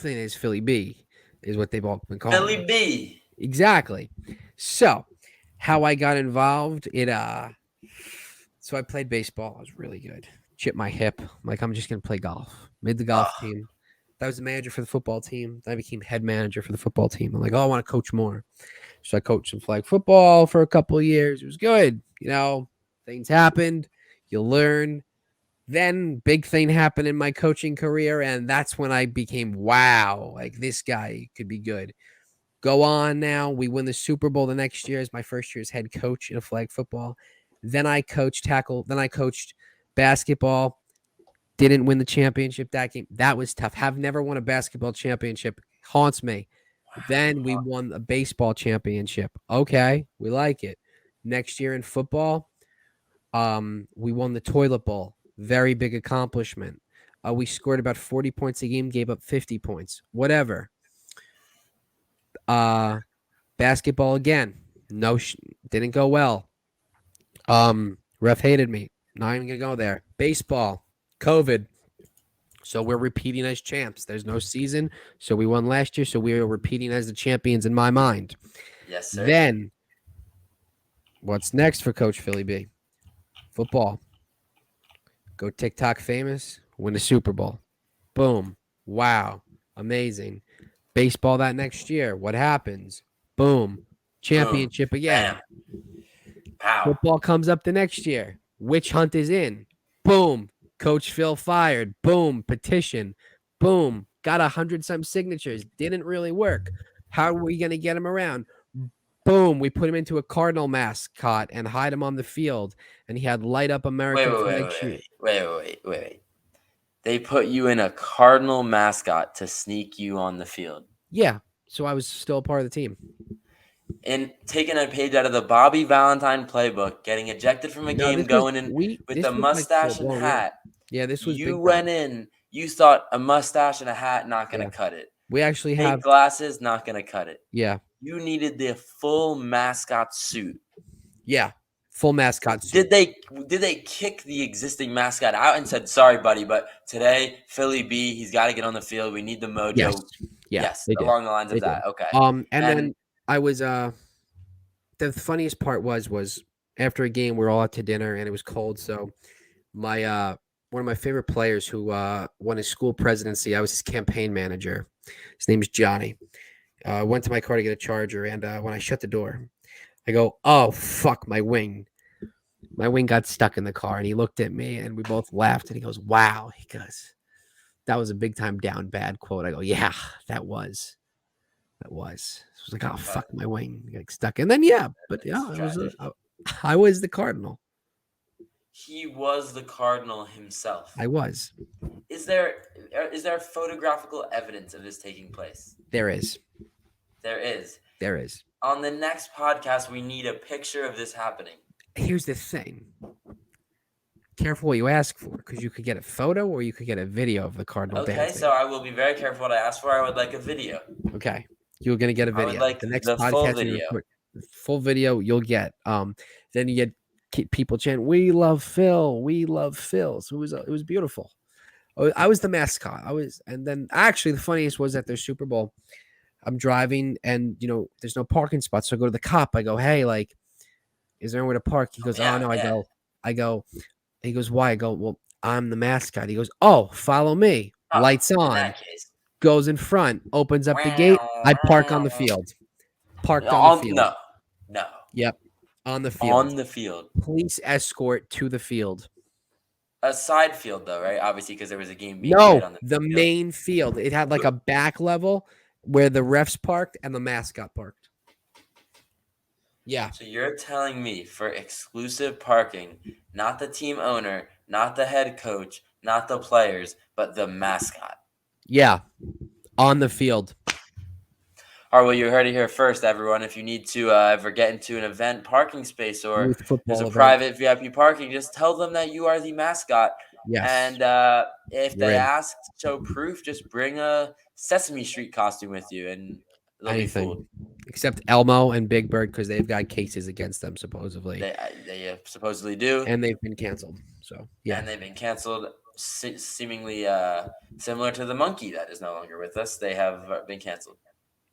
is Philly B, is what they've all been calling Philly me. B. Exactly. So, how I got involved, so I played baseball. I was really good. Chipped my hip. I'm like, I'm just gonna play golf. Made the golf team. I was the manager for the football team. Then I became head manager for the football team. I'm like, oh, I want to coach more. So I coached some flag football for a couple of years. It was good. Things happened. You learn. Then big thing happened in my coaching career, and that's when I became, wow, like this guy could be good. Go on now. We win the Super Bowl the next year as my first year as head coach in a flag football. Then I coached tackle. Then I coached basketball. Didn't win the championship that game. That was tough. Have never won a basketball championship. Haunts me. Then we won a baseball championship. Okay, we like it. Next year in football, we won the toilet bowl. Very big accomplishment. We scored about 40 points a game, gave up 50 points. Whatever. Basketball again. Didn't go well. Ref hated me. Not even gonna go there. Baseball, COVID. So we're repeating as champs. There's no season. So we won last year. So we are repeating as the champions in my mind. Yes, sir. Then what's next for Coach Philly B? Football. Go TikTok famous, win a Super Bowl. Boom. Wow. Amazing. Baseball that next year. What happens? Boom. Championship again. Bam. Pow. Football comes up the next year. Witch hunt is in. Boom. Coach Phil fired. Boom. Petition. Boom. Got 100-some signatures. Didn't really work. How are we going to get him around? Boom. We put him into a Cardinal mascot and hide him on the field. And he had light up American flag shoes. Wait. They put you in a Cardinal mascot to sneak you on the field. Yeah. So I was still a part of the team. And taking a page out of the Bobby Valentine playbook, getting ejected from a game, going in with the mustache and hat. Yeah, this was you went in. You thought a mustache and a hat not going to cut it. We actually have glasses, not going to cut it. Yeah. You needed the full mascot suit. Yeah. Full mascot suit. Did they kick the existing mascot out and said, "Sorry, buddy, but today Philly B, he's got to get on the field. We need the mojo." Yes. Yeah, yes, along the lines of that. Okay. And then I was the funniest part was after a game we're all out to dinner and it was cold, so my one of my favorite players who won his school presidency, I was his campaign manager. His name is Johnny. Went to my car to get a charger, and when I shut the door, I go, "Oh fuck, my wing." My wing got stuck in the car, and he looked at me, and we both laughed, and he goes, "Wow." He goes, "That was a big time down bad quote." I go, "Yeah, that was." It was like, oh fuck, my wing got stuck. And then yeah, but yeah, It's it was tragic. I was the Cardinal. He was the Cardinal himself. I was. Is there photographical evidence of this taking place? There is. There is. There is. On the next podcast, we need a picture of this happening. Here's the thing. Careful what you ask for, because you could get a photo or you could get a video of the Cardinal Okay, dancing. so I will be very careful what I ask for. I would like a video. Okay. You're gonna get a I video. would like the next the podcast full we video. record, full video you'll get. Then you get people chant, "We love Phil, we love Phil." So it was beautiful. I was the mascot. And then actually the funniest was at their Super Bowl. I'm driving and there's no parking spots. So I go to the cop. I go, "Hey, like, is there anywhere to park?" He goes, yeah, "Oh no." yeah. I go, he goes, "Why?" I go, "Well, I'm the mascot." He goes, "Oh, follow me." Oh, Lights in on, that case. goes in front, opens up the gate. I park on the field. Parked on the field. No. Yep. On the field. On the field. Police escort to the field. A side field, though, right? Obviously, because there was a game being played on The field. main field. It had like a back level where the refs parked and the mascot parked. Yeah. So you're telling me for exclusive parking, not the team owner, not the head coach, not the players, but the mascot. Yeah. On the field. All right, well, you heard it here first, everyone. If you need to ever get into an event parking space or Youth football there's a event. private VIP parking, just tell them that you are the mascot. Yes. And if You're they in. ask to show proof, just bring a Sesame Street costume with you, and they'll be fooled. Anything. Except Elmo and Big Bird, because they've got cases against them, supposedly. They supposedly do. And they've been canceled. So, yeah. And they've been canceled, seemingly similar to the monkey that is no longer with us. They have been canceled.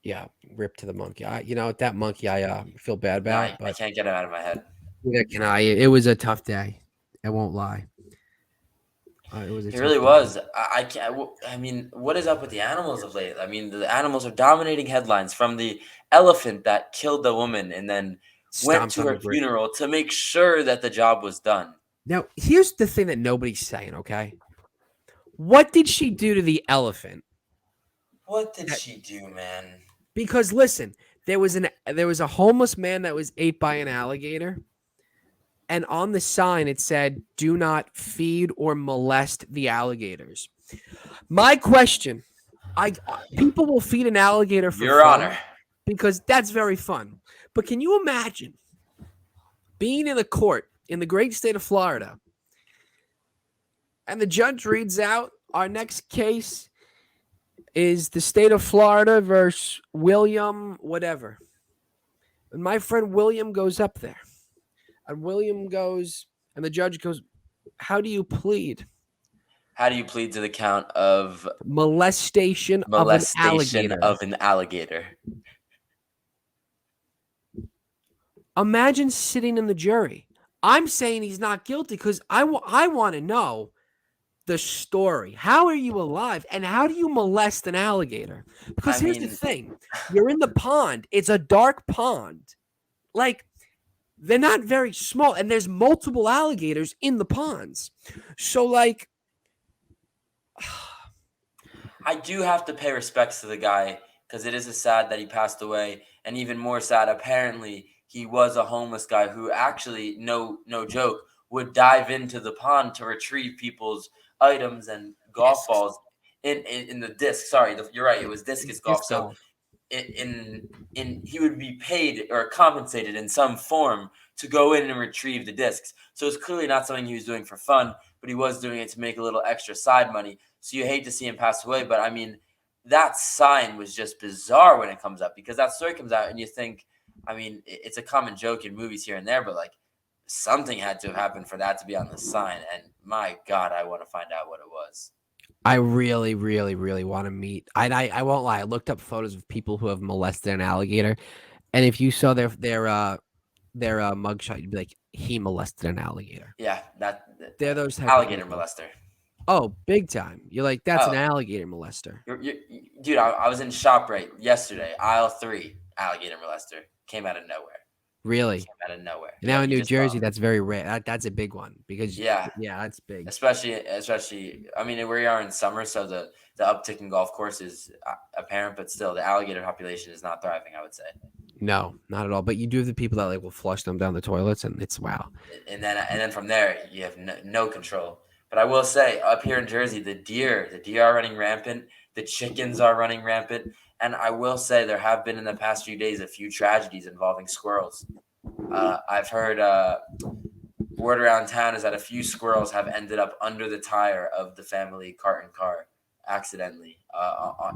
Yeah, rip to the monkey. That monkey I feel bad about. I can't get him out of my head. It was a tough day. I won't lie. It was. It really was. I can't. I mean, what is up with the animals of late? I mean, the animals are dominating headlines, from the elephant that killed the woman and then went to her funeral to make sure that the job was done. Now, here's the thing that nobody's saying. Okay, what did she do to the elephant? What did she do, man? Because listen, there was a homeless man that was ate by an alligator, and on the sign it said, "Do not feed or molest the alligators." My question: people will feed an alligator for Your fun, Honor, because that's very fun. But can you imagine being in a court in the great state of Florida, and the judge reads out, "Our next case is the state of Florida versus William whatever." And my friend William goes up there. And William goes, and the judge goes, "How do you plead?" how do you plead to the count of Molestation of an alligator? Imagine sitting in the jury. I'm saying he's not guilty because I want to know the story. How are you alive? And how do you molest an alligator? Because here's the thing. You're in the pond. It's a dark pond. Like, they're not very small. And there's multiple alligators in the ponds. So, like, I do have to pay respects to the guy, because it is sad that he passed away. And even more sad, apparently, he was a homeless guy who actually, no joke, would dive into the pond to retrieve people's items and golf balls in the disc. Sorry, you're right. It was discus golf. So he would be paid or compensated in some form to go in and retrieve the discs. So it's clearly not something he was doing for fun, but he was doing it to make a little extra side money. So you hate to see him pass away, but I mean, that sign was just bizarre when it comes up, because that story comes out and you think, I mean, it's a common joke in movies here and there, but like, something had to have happened for that to be on the sign. And my God, I want to find out what it was. I really, really, really want to meet. I won't lie. I looked up photos of people who have molested an alligator, and if you saw their mugshot, you'd be like, he molested an alligator. Yeah, they're those type alligator of molester. Oh, big time! You're like, that's an alligator molester. Dude, I was in ShopRite yesterday, aisle 3, alligator molester came out of nowhere. Really? Came out of nowhere. Now Yep, in you New just saw Jersey, him. that's very rare. That's a big one because Yeah, that's big. especially. I mean, we are in summer, so the uptick in golf course is apparent, but still, the alligator population is not thriving, I would say. No, not at all. But you do have the people that like will flush them down the toilets, and it's wow. And then from there, you have no control. But I will say, up here in Jersey, the deer are running rampant. The chickens are running rampant. And I will say, there have been in the past few days a few tragedies involving squirrels. I've heard word around town is that a few squirrels have ended up under the tire of the family Carton car accidentally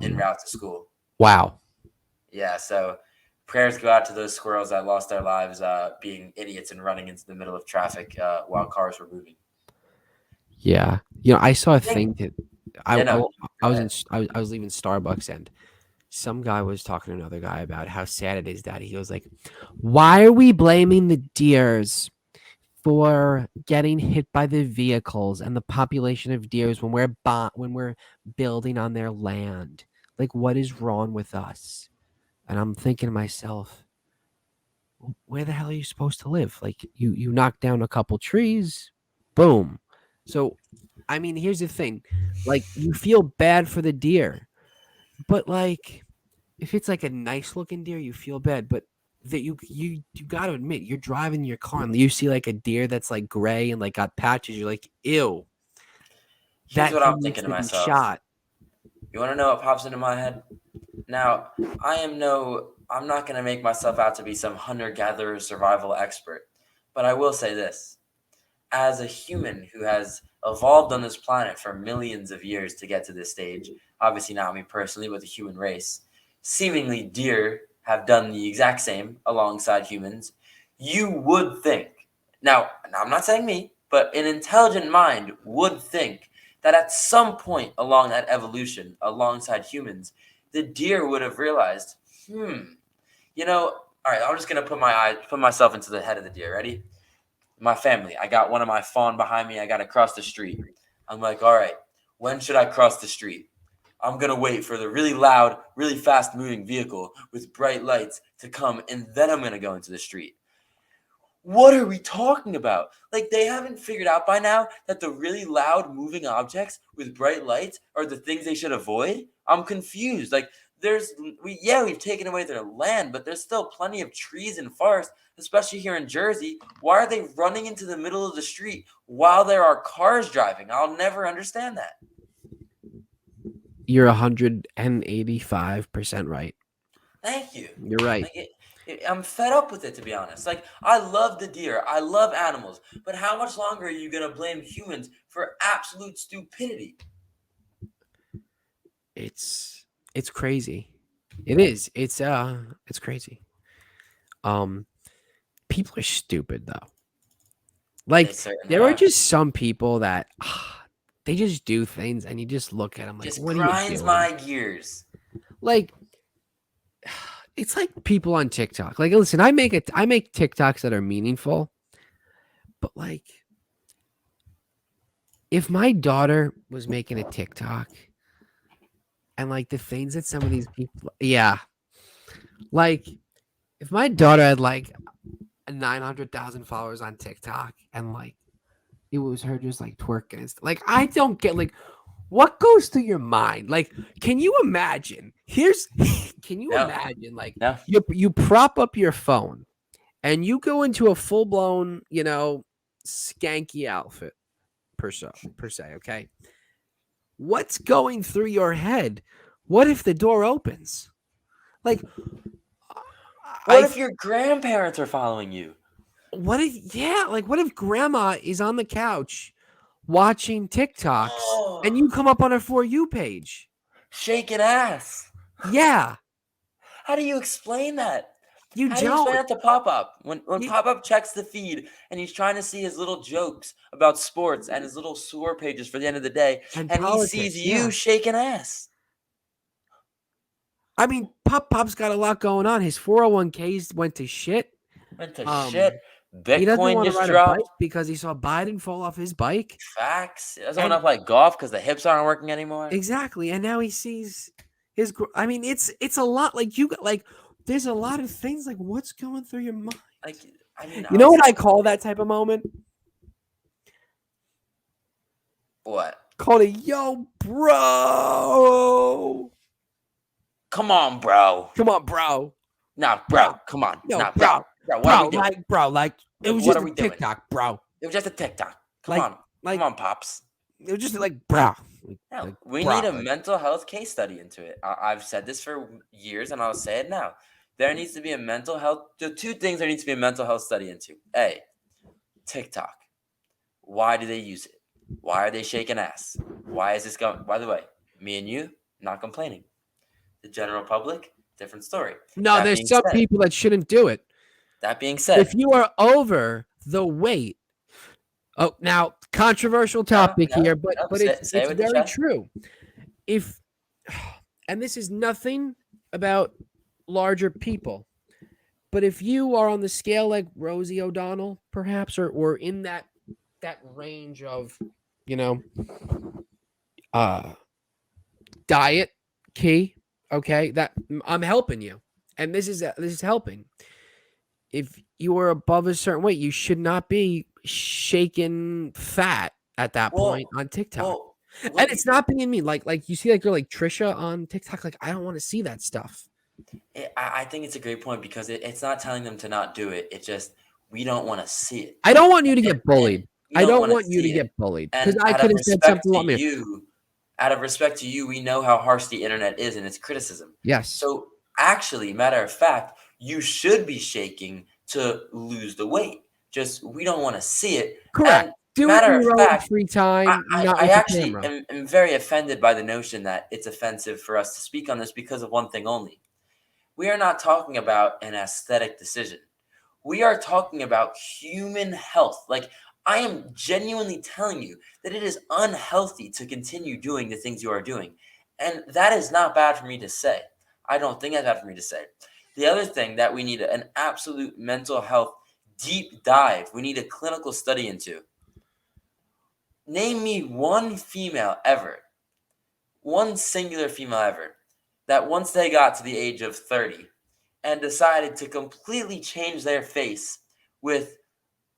en route to school. Wow. Yeah, so prayers go out to those squirrels that lost their lives being idiots and running into the middle of traffic while cars were moving. Yeah. I saw a thing that I Yeah, no, I, go I was ahead. I was leaving Starbucks and some guy was talking to another guy about how sad it is that he was like, "Why are we blaming the deers for getting hit by the vehicles and the population of deers when we're building on their land? Like, what is wrong with us?" And I'm thinking to myself, where the hell are you supposed to live? Like you knock down a couple trees, boom. So, I mean, here's the thing. Like you feel bad for the deer, but like if it's like a nice looking deer, you feel bad, but that you got to admit, you're driving your car and you see like a deer that's like gray and like got patches, you're like, "Ew, Here's that what I'm thing needs thinking to to be myself. shot." You want to know what pops into my head? Now, I'm not going to make myself out to be some hunter-gatherer survival expert, but I will say this. As a human who has evolved on this planet for millions of years to get to this stage, obviously not me personally, but the human race, seemingly deer have done the exact same alongside humans. You would think, now, I'm not saying me, but an intelligent mind would think that at some point along that evolution, alongside humans, the deer would have realized, all right, I'm just gonna put myself into the head of the deer. Ready? My family. I got one of my fawn behind me. I got to cross the street. I'm like, all right, when should I cross the street? I'm going to wait for the really loud, really fast moving vehicle with bright lights to come, and then I'm going to go into the street. What are we talking about? Like, they haven't figured out by now that the really loud moving objects with bright lights are the things they should avoid? I'm confused. Like, we've taken away their land, but there's still plenty of trees and forest, especially here in Jersey. Why are they running into the middle of the street while there are cars driving? I'll never understand that. You're 185% right. Thank you. You're right. Like I'm fed up with it, to be honest. Like, I love the deer, I love animals, but how much longer are you gonna blame humans for absolute stupidity? It's crazy. It is. It's crazy. People are stupid though. They Like certainly there are are. just some people that they just do things and you just look at them like, Just "What are you grinds doing?" my gears. Like it's like people on TikTok. Like listen, I make TikToks that are meaningful, but like if my daughter was making a TikTok and like the things that some of these people, yeah, like if my daughter had like 900,000 followers on TikTok and like it was her just like twerking and stuff. Like I don't get like what goes through your mind? Like, can you imagine? Can you No, imagine like no. you prop up your phone and you go into a full blown, skanky outfit per se, okay? What's going through your head? What if the door opens? Like What I if your grandparents are following you? what if grandma is on the couch watching TikToks and Oh, you come up on her For You page? shaking ass. Yeah, How do you explain that? you How do you explain don't. that to Pop Up? When You, Pop Up checks the feed and he's trying to see his little jokes about sports and his little sore pages for the end of the day, and and he sees politics, you yeah. shaking ass. I mean, Pop's got a lot going on. His 401ks went to shit. Went to shit. Um, he doesn't Bitcoin want to just ride a bike dropped. because he saw Biden fall off his bike. Facts. He doesn't want And to play golf because the hips aren't working anymore. exactly. And now he sees I mean, it's a lot like there's a lot of things like what's going through your mind? Like, I mean, You know what honestly, I call that type of moment? what? Call it, yo, bro. Come on, bro. Come on, bro. Nah, Bro. bro. Come on. Yo, Nah, bro. Bro, what are we doing? it was What just are a we doing? TikTok, bro. It was just a TikTok. Come Like, on. like, Come on, pops. it was just like, bro. No, Like, we bro. need a Like, mental health case study into it. I've said this for years, and I'll say it now. There needs to be a mental health. The two things there needs to be a mental health study into. A, TikTok. Why do they use it? Why are they shaking ass? Why is this going? By the way, me and you, not complaining. The general public, different story. no, That there's being some said, people that shouldn't do it. that being If said, you are over the weight, oh, now controversial topic here, but it's say it with the very chest. true. If, and this is nothing about larger people, but if you are on the scale like Rosie O'Donnell, perhaps, or in that range of, you know, diet key, okay, that I'm helping you, and this is helping. If you are above a certain weight, you should not be shaking fat at that point on TikTok. Well, And it's not being mean. Like you see that girl like Trisha on TikTok. Like, I don't want to see that stuff. I think it's a great point because it's not telling them to not do it. It's just we don't want to see it. I don't want you to And- get bullied. we I don't wanna want you to see get it. bullied because And I out could of have said respect something to about me. you, out of respect to you, we know how harsh the internet is and its criticism. Yes. So actually, matter of fact, you should be shaking to lose the weight. Just we don't want to see it. Correct. And Do it matter in of your own fact, free time, not I with the actually camera. am very offended by the notion that it's offensive for us to speak on this because of one thing only. We are not talking about an aesthetic decision. We are talking about human health. Like, I am genuinely telling you that it is unhealthy to continue doing the things you are doing. And that is not bad for me to say. I don't think that's bad for me to say. The other thing that we need an absolute mental health deep dive, we need a clinical study into. Name me one female ever, one singular female ever, that once they got to the age of 30 and decided to completely change their face with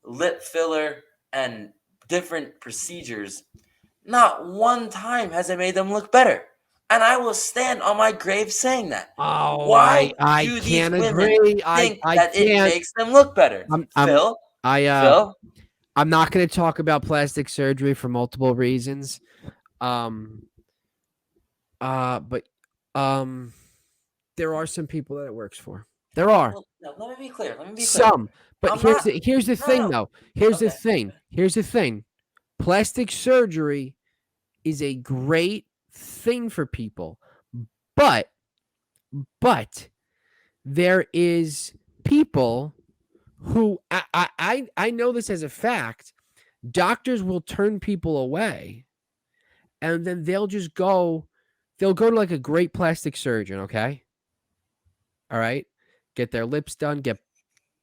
lip filler and different procedures, not one time has it made them look better. And I will stand on my grave saying that. Oh, Why I do these can't women agree. think I that it can't. makes them look better? Phil, Phil, I'm not going to talk about plastic surgery for multiple reasons. But there are some people that it works for. There are well, no, let me be clear. Let me be clear. some, but I'm here's the no, thing, no. though. Here's the Okay. thing. Here's the thing. Plastic surgery is a great thing for people, but there is people who I know this as a fact. Doctors will turn people away, and then they'll go to like a great plastic surgeon, okay? All right. Get their lips done, get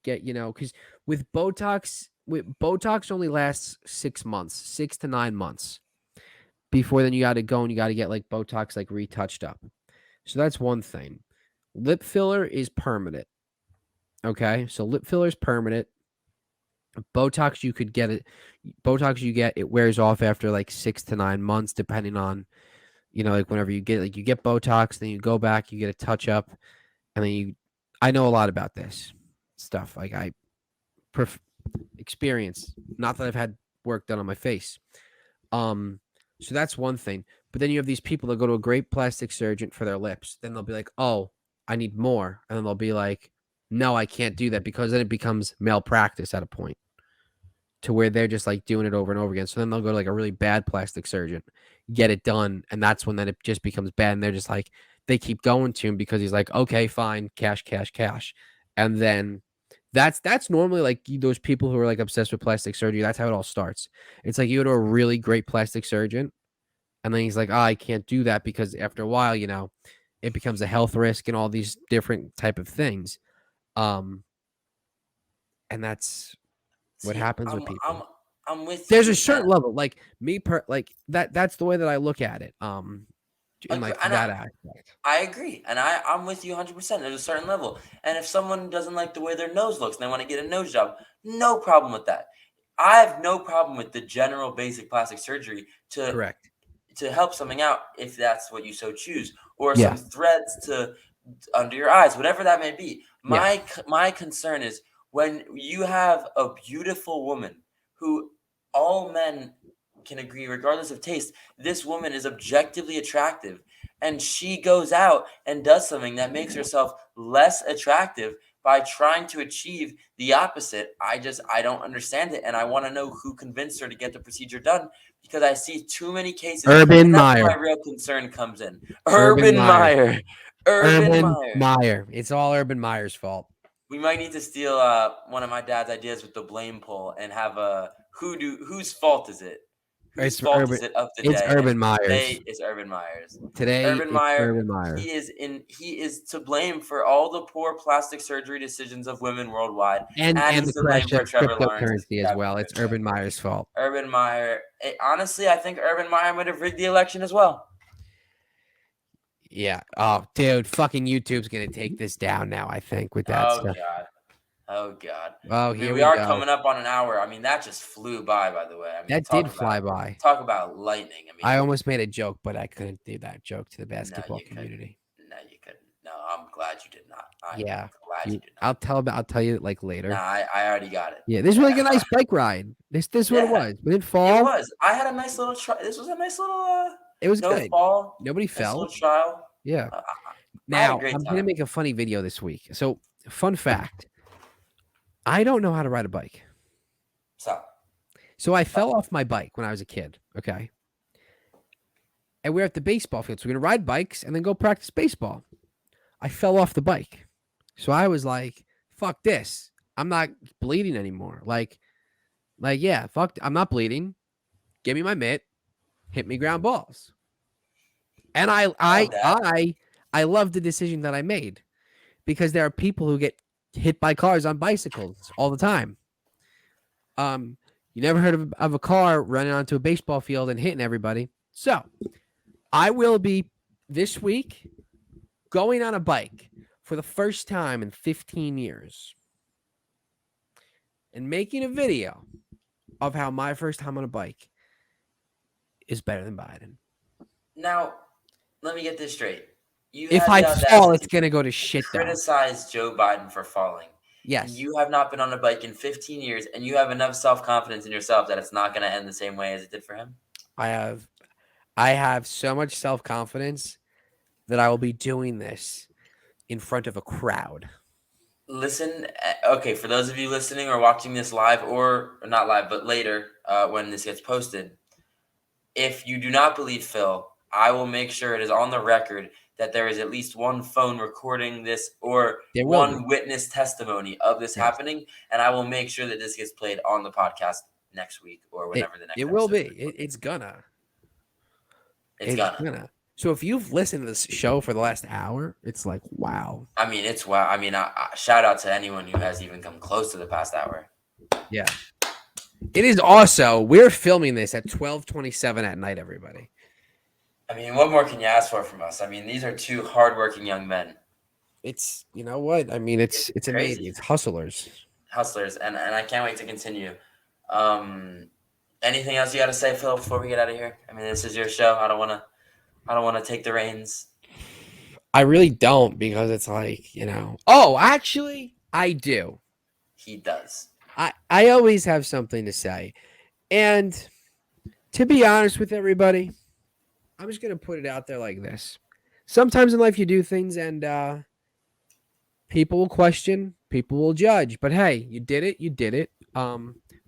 because with Botox only lasts 6 months, 6 to 9 months before then you got to go and you got to get like Botox like retouched up. So that's one thing. Lip filler is permanent. Okay. So lip filler is permanent. Botox, you could get it. Botox, it wears off after like 6 to 9 months, depending on, like whenever you get Botox, then you go back, you get a touch up, and then I know a lot about this stuff. Like experience, not that I've had work done on my face. So that's one thing. But then you have these people that go to a great plastic surgeon for their lips. Then they'll be like, oh, I need more. And then they'll be like, no, I can't do that, because then it becomes malpractice at a point to where they're just like doing it over and over again. So then they'll go to like a really bad plastic surgeon, get it done. And that's when then it just becomes bad. And they're just like, they keep going to him because he's like, okay, fine, cash, cash, cash. And then that's normally like those people who are like obsessed with plastic surgery. That's how it all starts. It's like you go to a really great plastic surgeon, and then he's like, oh, I can't do that because after a while, it becomes a health risk and all these different type of things. And that's what happens with people. I'm with There's you. a certain level, like me that's the way that I look at it. in like And that aspect. I agree, and I'm with you 100%. There's a certain level, and if someone doesn't like the way their nose looks and they want to get a nose job, no problem with that. I have no problem with the general basic plastic surgery Correct. to help something out if that's what you so choose, or Yeah. some threads to under your eyes, whatever that may be. Yeah. My concern is when you have a beautiful woman who all men can agree, regardless of taste, this woman is objectively attractive, and she goes out and does something that makes herself less attractive by trying to achieve the opposite. I don't understand it, and I want to know who convinced her to get the procedure done, because I see too many cases, Urban and that's where Meyer. my real concern comes in. Urban Urban Meyer. Meyer. Urban Urban Meyer. Meyer. It's all Urban Meyer's fault. We might need to steal one of my dad's ideas with the blame poll and have a whose fault is it? Whose It's fault Urban. is it of the It's day? Urban And Myers. today is Urban Myers. Today Urban it's Meyer, Urban Meyer. he is to blame for all the poor plastic surgery decisions of women worldwide. And he's the to blame crash for of Trevor Lawrence's cryptocurrency as well. It's crypto. Urban Meyer's fault. Urban Meyer. Honestly, I think Urban Meyer might have rigged the election as well. Yeah. Oh, dude, fucking YouTube's gonna take this down now, I think, with that stuff. God. Oh God. Oh, I mean, here we we are go. coming up on an hour. I mean, that just flew by the way. I mean, That did fly by. Talk about lightning. I mean, I almost made a joke, but I couldn't do that joke to the basketball you couldn't. community. No, you couldn't. No, I'm glad you did not. Yeah. Glad you did not. I'll tell you like later. Nah, I already got it. Yeah, this was like a nice bike ride. This is what it Yeah. was. We didn't fall. It was. I had a nice little try. This was a nice little It was no good. fall. Nobody Nice fell. little trial. Yeah. I had Now a great I'm gonna time. make a funny video this week. So, fun fact: I don't know how to ride a bike. So I fell off my bike when I was a kid. Okay. And we we're at the baseball field, so we're gonna ride bikes and then go practice baseball. I fell off the bike, so I was like, "Fuck this! I'm not bleeding anymore." Like, yeah, fuck. I'm not bleeding. Give me my mitt. Hit me ground balls. And I love the decision that I made, because there are people who get hit by cars on bicycles all the time. You never heard of a car running onto a baseball field and hitting everybody. So I will be this week going on a bike for the first time in 15 years and making a video of how my first time on a bike is better than Biden. Now, let me get this straight. If I fall, it's going to go to shit down. Criticize Joe Biden for falling. Yes. And you have not been on a bike in 15 years, and you have enough self-confidence in yourself that it's not going to end the same way as it did for him? I have so much self-confidence that I will be doing this in front of a crowd. Listen, okay, for those of you listening or watching this live, or not live, but later when this gets posted, if you do not believe Phil, I will make sure it is on the record that there is at least one phone recording this or one witness testimony of this happening, and I will make sure that this gets played on the podcast next week or whenever the next it will be. It's gonna. It's gonna. So if you've listened to this show for the last hour, it's like, wow. I mean, it's wow. I mean, shout out to anyone who has even come close to the past hour. Yeah. It is also, we're filming this at 12:27 at night, everybody. I mean, what more can you ask for from us? I mean, these are two hardworking young men. It's, you know what? I mean, it's amazing. It's hustlers. And I can't wait to continue. Anything else you got to say, Phil, before we get out of here? I mean, this is your show. I don't want to take the reins. I really don't, because it's like, you know. Oh, actually, I do. He does. I always have something to say. And to be honest with everybody, I'm just going to put it out there like this. Sometimes in life you do things and people will question, people will judge. But hey, you did it. You did it.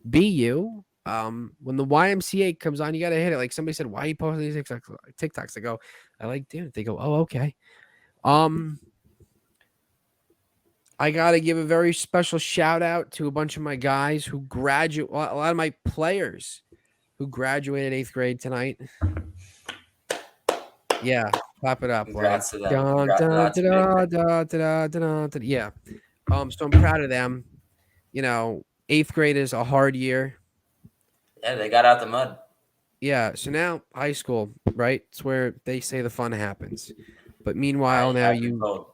Be you. When the YMCA comes on, you got to hit it. Like somebody said, why are you posting these TikToks? I go, I like doing it. They go, oh, okay. I got to give a very special shout out to a bunch of my guys who graduate, a lot of my players who graduated 8th grade tonight. Yeah, clap it up. Congrats to them. Yeah. So I'm proud of them. You know, 8th grade is a hard year. Yeah, they got out the mud. Yeah. So now high school, right? It's where they say the fun happens. But meanwhile, now I've been you. told.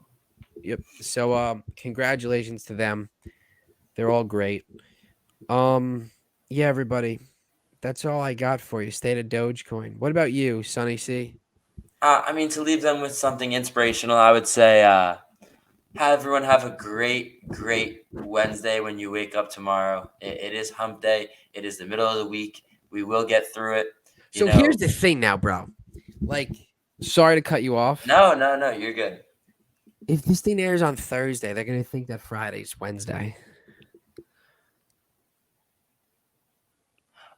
Yep. So congratulations to them. They're all great. Yeah, everybody. That's all I got for you. State of Dogecoin. What about you, Sonny C? I mean, to leave them with something inspirational, I would say, have everyone have a great, great Wednesday when you wake up tomorrow. It is hump day. It is the middle of the week. We will get through it. You So here's know, the thing now, bro. Like, sorry to cut you off. no, you're good. If this thing airs on Thursday, they're gonna think that Friday's Wednesday.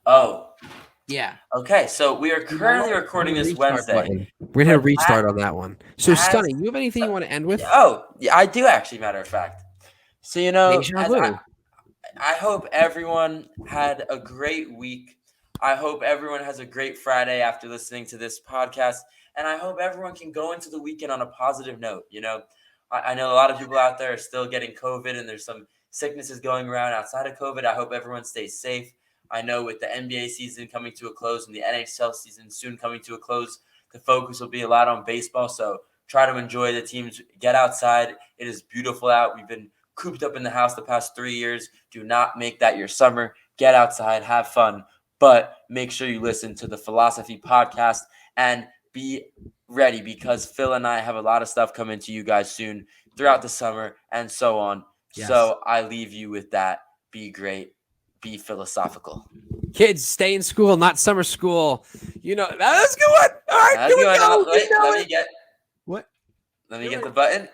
Oh, Yeah. okay. So we are currently recording this Wednesday. We're gonna hit a But restart on that one. So, as Sonny, you have anything you want to end with? oh, yeah, I do actually. Matter of fact. So Deja vu. I hope everyone had a great week. I hope everyone has a great Friday after listening to this podcast. And I hope everyone can go into the weekend on a positive note. I know a lot of people out there are still getting COVID and there's some sicknesses going around outside of COVID. I hope everyone stays safe. I know with the NBA season coming to a close and the NHL season soon coming to a close, the focus will be a lot on baseball. So try to enjoy the teams. Get outside. It is beautiful out. We've been cooped up in the house the past 3 years. Do not make that your summer. Get outside, have fun, but make sure you listen to the Philosophy Podcast and be ready because Phil and I have a lot of stuff coming to you guys soon throughout the summer and so on. Yes. So I leave you with that. Be great. Be philosophical. Kids, stay in school, not summer school. You know, that's a good one. All right, That's here we good. go. Wait, What? let me get the button.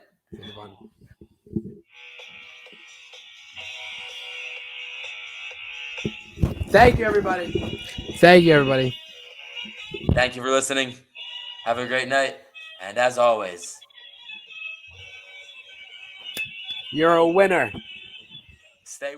Thank you, everybody. Thank you, everybody. Thank you for listening. Have a great night. And as always, You're a winner. stay